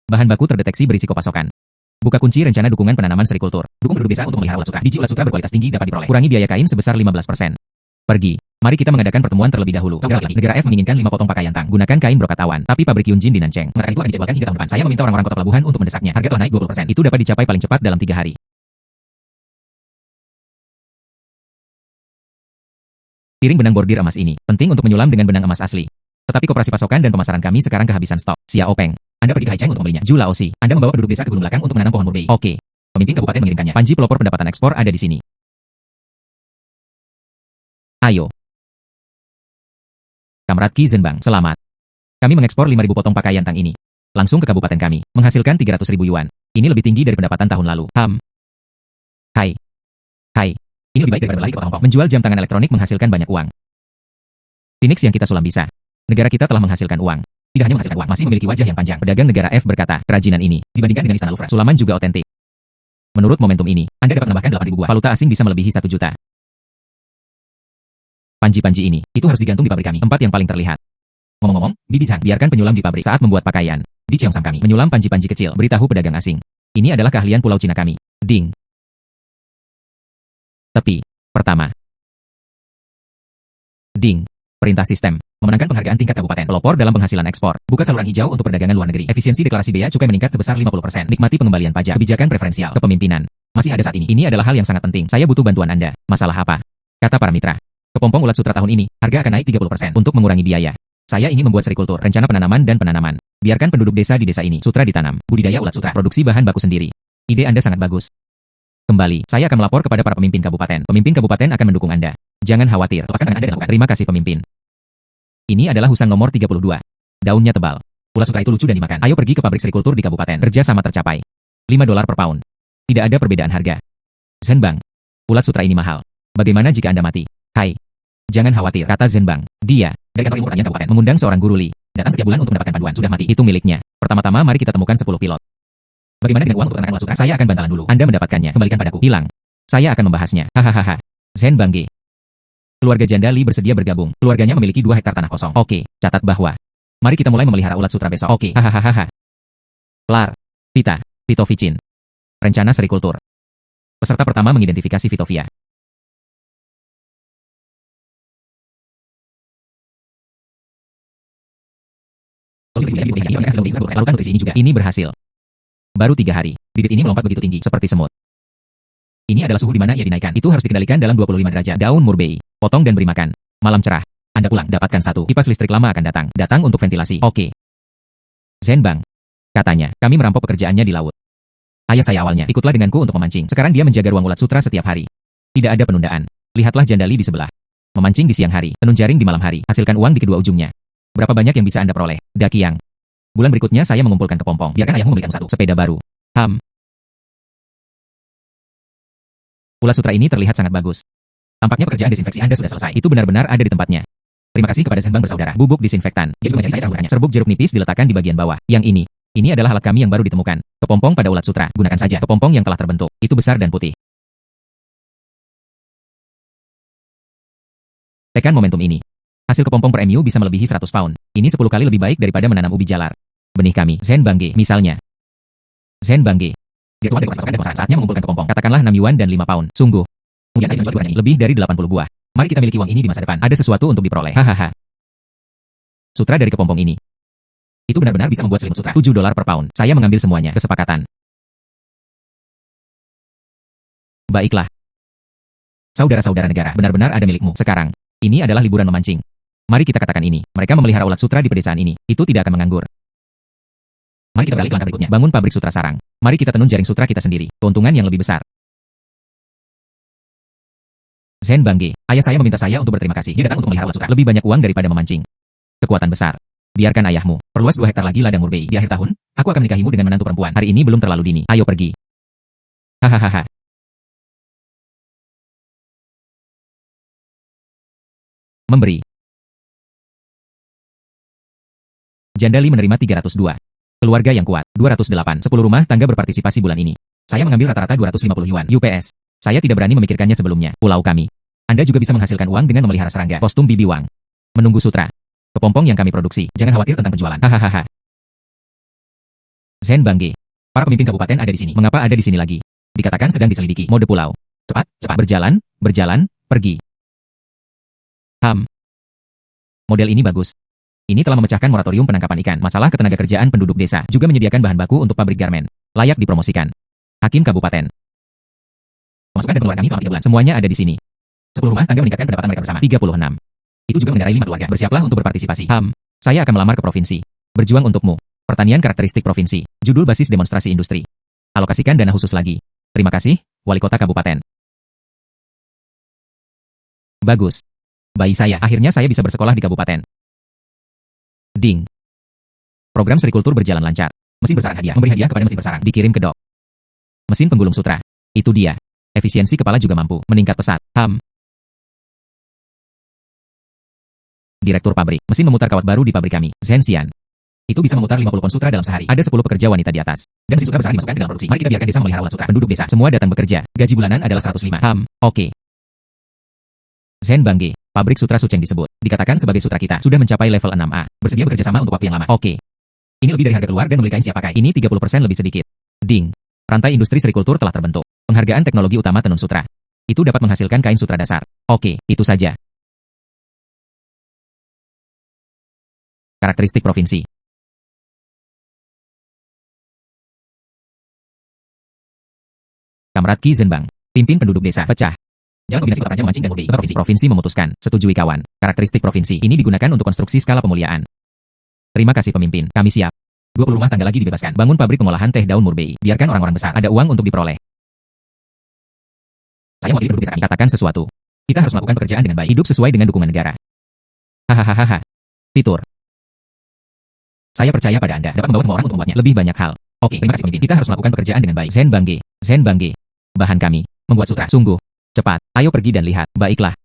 Bahan baku terdeteksi berisiko pasokan. Buka kunci rencana dukungan penanaman serikultur. Dukung penduduk desa untuk melihara ulat sutra. Biji ulat sutra berkualitas tinggi dapat diperoleh. Kurangi biaya kain sebesar 15%. Pergi. Mari kita mengadakan pertemuan terlebih dahulu. Saudara laki, negara F menginginkan 5 potong pakaian tang. Gunakan kain brokat awan. Tapi pabrik Yunjin di Nancheng mengatakan itu akan dijadwalkan hingga tahun depan. Saya meminta orang-orang kota pelabuhan untuk mendesaknya. Harga telah naik 20%. Itu dapat dicapai paling cepat dalam 3 hari. Piring benang bordir emas ini penting untuk menyulam dengan benang emas asli. Tetapi koperasi pasokan dan pemasaran kami sekarang kehabisan stok. Xiao Peng, Anda pergi ke Haicheng untuk membelinya. Ju Laosi, Anda membawa penduduk desa ke gunung belakang untuk menanam pohon murbei. Oke. Pemimpin kabupaten mengirimkannya. Panji pelopor pendapatan ekspor ada di sini. Ayo. Kamrat Ki Zhenbang, selamat. Kami mengekspor 5.000 potong pakaian tang ini. Langsung ke kabupaten kami, menghasilkan 300.000 yuan. Ini lebih tinggi dari pendapatan tahun lalu. Hai. Ini lebih baik daripada berlari ke kota Hongkong. Menjual jam tangan elektronik menghasilkan banyak uang. Phoenix yang kita sulam bisa. Negara kita telah menghasilkan uang. Tidak hanya menghasilkan uang, masih memiliki wajah yang panjang. Pedagang negara F berkata, kerajinan ini, dibandingkan dengan Istana Louvre, sulaman juga otentik. Menurut momentum ini, Anda dapat menambahkan 8.000 buah. Valuta asing bisa melebihi 1 juta. Panji-panji ini, itu harus digantung di pabrik kami. Tempat yang paling terlihat. Ngomong-ngomong, Bibi Zhang, biarkan penyulam di pabrik saat membuat pakaian. Di Cheongsam kami, menyulam panji-panji kecil. Beritahu pedagang asing. Ini adalah keahlian Pulau Cina kami. Ding. Tepi. Pertama. Ding. Perintah sistem. Memenangkan penghargaan tingkat kabupaten. Pelopor dalam penghasilan ekspor. Buka saluran hijau untuk perdagangan luar negeri. Efisiensi deklarasi bea cukai meningkat sebesar 50%. Nikmati pengembalian pajak. Kebijakan preferensial. Kepemimpinan. Masih ada saat ini. Ini adalah hal yang sangat penting. Saya butuh bantuan Anda. Masalah apa? Kata para mitra. Kepompong ulat sutra tahun ini, harga akan naik 30% untuk mengurangi biaya. Saya ingin membuat serikultur, rencana penanaman dan penanaman. Biarkan penduduk desa di desa ini sutra ditanam. Budidaya ulat sutra. Produksi bahan baku sendiri. Ide Anda sangat bagus. Kembali, saya akan melapor kepada para pemimpin kabupaten. Pemimpin kabupaten akan mendukung Anda. Jangan khawatir, lepaskan tangan Anda dan lakukan. Terima kasih pemimpin. Ini adalah husang nomor 32. Daunnya tebal. Ulat sutra itu lucu dan dimakan. Ayo pergi ke pabrik serikultur di kabupaten. Kerja sama tercapai. $5 per pound. Tidak ada perbedaan harga. Zhenbang. Ulat sutra ini mahal. Bagaimana jika Anda mati? Hai. Jangan khawatir, kata Zhenbang. Dia, dari kantor ilmu pertanian kabupaten, mengundang seorang guru Li. Datang setiap bulan untuk mendapatkan panduan. Sudah mati. Itu miliknya. Pertama-tama mari kita temukan 10 pilot. Bagaimana dengan uang untuk ternakan ulat sutra? Saya akan bantalan dulu. Anda mendapatkannya. Kembalikan padaku. Hilang. Saya akan membahasnya. Hahaha. Zhenbang Ge. Keluarga janda Li bersedia bergabung. Keluarganya memiliki 2 hektar tanah kosong. Oke, catat bahwa. Mari kita mulai memelihara ulat sutra besok. Oke, hahaha. Lar. Tita. Vitovicin. Rencana serikultur. Peserta pertama mengidentifikasi Vitovia. Lakukan nutrisi ini juga. Ini berhasil. Baru 3 hari. Bibit ini melompat begitu tinggi, seperti semut. Ini adalah suhu di mana ia dinaikkan. Itu harus dikendalikan dalam 25 derajat. Daun murbei. Potong dan beri makan. Malam cerah. Anda pulang, dapatkan 1 kipas listrik lama akan datang. Datang untuk ventilasi. Oke. Zhenbang. Katanya, kami merampok pekerjaannya di laut. Ayah saya awalnya, ikutlah denganku untuk memancing. Sekarang dia menjaga ruang ulat sutra setiap hari. Tidak ada penundaan. Lihatlah janda Li di sebelah. Memancing di siang hari, tenun jaring di malam hari. Hasilkan uang di kedua ujungnya. Berapa banyak yang bisa Anda peroleh? Dakiang. Bulan berikutnya saya mengumpulkan kepompong. Biarkan ayahmu membelikan 1 sepeda baru. Ulat sutra ini terlihat sangat bagus. Tampaknya pekerjaan desinfeksi Anda sudah selesai. Itu benar-benar ada di tempatnya. Terima kasih kepada Zhenbang bersaudara. Bubuk disinfektan. Dia juga mencari saya campurannya. Serbuk jeruk nipis diletakkan di bagian bawah. Yang ini adalah alat kami yang baru ditemukan. Kepompong pada ulat sutra. Gunakan saja kepompong yang telah terbentuk. Itu besar dan putih. Tekan momentum ini. Hasil kepompong per MU bisa melebihi 100 pound. Ini 10 kali lebih baik daripada menanam ubi jalar. Benih kami, Zhenbang Ge, misalnya. Zhenbang Ge. Dia keluar dari pasukan dan perusahaan saatnya mengumpulkan kepompong. Katakanlah 6 yuan dan 5 pound. Sungguh. Kemudian saya menjual ini. Lebih dari 80 buah. Mari kita miliki uang ini di masa depan. Ada sesuatu untuk diperoleh. Hahaha. Sutra dari kepompong ini. Itu benar-benar bisa membuat selimut sutra. $7 per pound. Saya mengambil semuanya. Kesepakatan. Baiklah. Saudara-saudara negara, benar-benar ada milikmu. Sekarang, ini adalah liburan memancing. Mari kita katakan ini. Mereka memelihara ulat sutra di pedesaan ini. Itu tidak akan menganggur. Mari kita beralih ke langkah berikutnya. Bangun pabrik sutra sarang. Mari kita tenun jaring sutra kita sendiri. Keuntungan yang lebih besar. Zhenbang Ge, ayah saya meminta saya untuk berterima kasih. Dia datang untuk memelihara ulat sutra. Lebih banyak uang daripada memancing. Kekuatan besar. Biarkan ayahmu. Perluas 2 hektar lagi ladang murbei. Di akhir tahun, aku akan menikahimu dengan menantu perempuan. Hari ini belum terlalu dini. Ayo pergi. Hahaha. Memberi. Janda Li menerima 302. Keluarga yang kuat, 208. 10 rumah tangga berpartisipasi bulan ini. Saya mengambil rata-rata 250 yuan UPS. Saya tidak berani memikirkannya sebelumnya. Pulau kami. Anda juga bisa menghasilkan uang dengan memelihara serangga. Kostum Bibi Wang. Menunggu sutra. Kepompong yang kami produksi. Jangan khawatir tentang penjualan. Hahaha. Zhenbang Ge. Para pemimpin kabupaten ada di sini. Mengapa ada di sini lagi? Dikatakan sedang diselidiki. Mode pulau. Cepat, cepat. Berjalan, berjalan, pergi. Model ini bagus. Ini telah memecahkan moratorium penangkapan ikan. Masalah ketenagakerjaan penduduk desa. Juga menyediakan bahan baku untuk pabrik garmen. Layak dipromosikan. Hakim Kabupaten. Pemasukan dan pengeluaran kami selama 3 bulan. Semuanya ada di sini. 10 rumah tangga meningkatkan pendapatan mereka bersama. 36. Itu juga mengendarai 5 keluarga. Bersiaplah untuk berpartisipasi. Saya akan melamar ke provinsi. Berjuang untukmu. Pertanian karakteristik provinsi. Judul basis demonstrasi industri. Alokasikan dana khusus lagi. Terima kasih, Wali Kota Kabupaten. Bagus. Bayi saya. Akhirnya saya bisa bersekolah di kabupaten. Ding. Program serikultur berjalan lancar. Mesin bersarang hadiah. Memberi hadiah kepada mesin bersarang. Dikirim ke dok. Mesin penggulung sutra. Itu dia. Efisiensi kepala juga mampu meningkat pesat. Direktur pabrik. Mesin memutar kawat baru di pabrik kami. Zhenxian. Itu bisa memutar 50 pon sutra dalam sehari. Ada 10 pekerja wanita di atas. Dan mesin sutra bersarang dimasukkan ke dalam produksi. Mari kita biarkan desa memelihara ulat sutra. Penduduk desa. Semua datang bekerja. Gaji bulanan adalah 105. Oke. Zhenbang Ge. Pabrik sutra Sucheng disebut. Dikatakan sebagai sutra kita. Sudah mencapai level 6A. Bersedia bekerja sama untuk waktu yang lama. Oke. Ini lebih dari harga keluar dan membeli kain siap pakai. Ini 30% lebih sedikit. Ding. Rantai industri serikultur telah terbentuk. Penghargaan teknologi utama tenun sutra. Itu dapat menghasilkan kain sutra dasar. Oke, itu saja. Karakteristik provinsi. Kamrat Qi Zhenbang. Pimpin penduduk desa. Pecah. Jalan kombinasi kota raja memancing dan murni. Provinsi memutuskan. Setujui kawan. Karakteristik provinsi. Ini digunakan untuk konstruksi skala pemuliaan. Terima kasih pemimpin. Kami siap. 20 rumah tangga lagi dibebaskan. Bangun pabrik pengolahan teh daun murbei. Biarkan orang-orang besar ada uang untuk diperoleh. Saya mewakili penduduk desa kami. Katakan sesuatu. Kita harus melakukan pekerjaan dengan baik. Hidup sesuai dengan dukungan negara. Hahaha. Titur. Saya percaya pada Anda dapat membawa semua orang untuk membuatnya lebih banyak hal. Oke, terima kasih pemimpin. Kita harus melakukan pekerjaan dengan baik. Zhenbang. Bahan kami. Membuat sutra. Sungguh. Cepat. Ayo pergi dan lihat. Baiklah.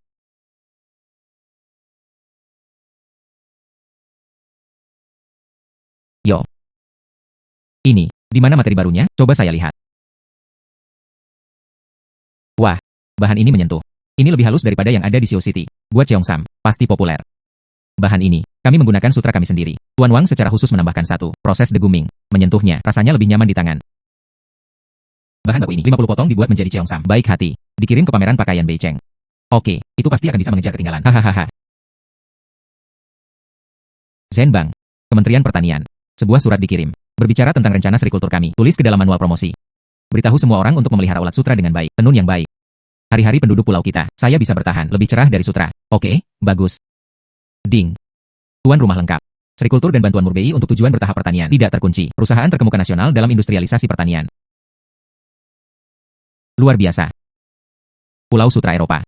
Yo. Ini. Di mana materi barunya? Coba saya lihat. Wah. Bahan ini menyentuh. Ini lebih halus daripada yang ada di Xiao City. Buat Cheongsam. Pasti populer. Bahan ini. Kami menggunakan sutra kami sendiri. Tuan Wang secara khusus menambahkan satu. Proses deguming. Menyentuhnya. Rasanya lebih nyaman di tangan. Bahan baku ini 50 potong dibuat menjadi Cheongsam. Baik hati. Dikirim ke pameran pakaian Beicheng. Oke, itu pasti akan bisa mengejar ketinggalan. Hahaha. Zhenbang. Kementerian Pertanian. Sebuah surat dikirim. Berbicara tentang rencana serikultur kami. Tulis ke dalam manual promosi. Beritahu semua orang untuk memelihara ulat sutra dengan baik. Tenun yang baik. Hari-hari penduduk pulau kita. Saya bisa bertahan. Lebih cerah dari sutra. Oke, bagus. Ding. Tuan rumah lengkap. Serikultur dan bantuan murbei untuk tujuan bertahap pertanian. Tidak terkunci. Perusahaan terkemuka nasional dalam industrialisasi pertanian. Luar biasa. Pulau Sutra Eropa.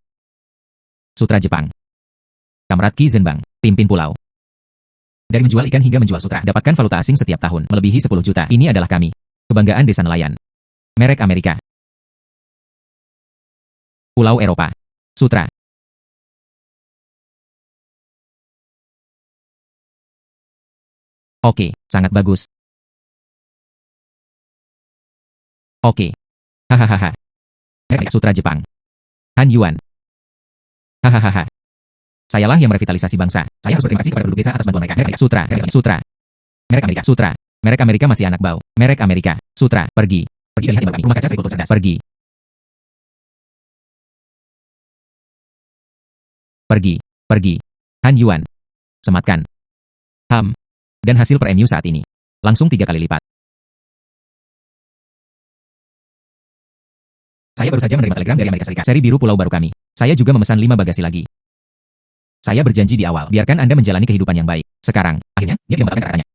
Sutra Jepang. Kamrat Qi Zhenbang. Pimpin pulau. Dari menjual ikan hingga menjual sutra. Dapatkan valuta asing setiap tahun. Melebihi 10 juta. Ini adalah kami. Kebanggaan desa nelayan. Merek Amerika. Pulau Eropa. Sutra. Oke, sangat bagus. Oke. Hahaha. Merek Sutra Jepang. Han Yuan. Hahaha. Sayalah yang merevitalisasi bangsa. Saya harus berterima kasih kepada penduduk desa atas bantuan mereka. Merek Sutra. Sutra. Merek Amerika. Sutra. Merek Amerika masih anak bau. Merek Amerika. Sutra. Pergi. Pergi dan lihat kami. Rumah kaca serikultur cerdas. Pergi. Pergi. Pergi. Han Yuan. Sematkan. Dan hasil per MU saat ini. Langsung 3 kali lipat. Saya baru saja menerima telegram dari Amerika Serikat. Seri biru pulau baru kami. Saya juga memesan 5 bagasi lagi. Saya berjanji di awal, biarkan Anda menjalani kehidupan yang baik. Sekarang, akhirnya, dia tidak membatalkan kata-katanya.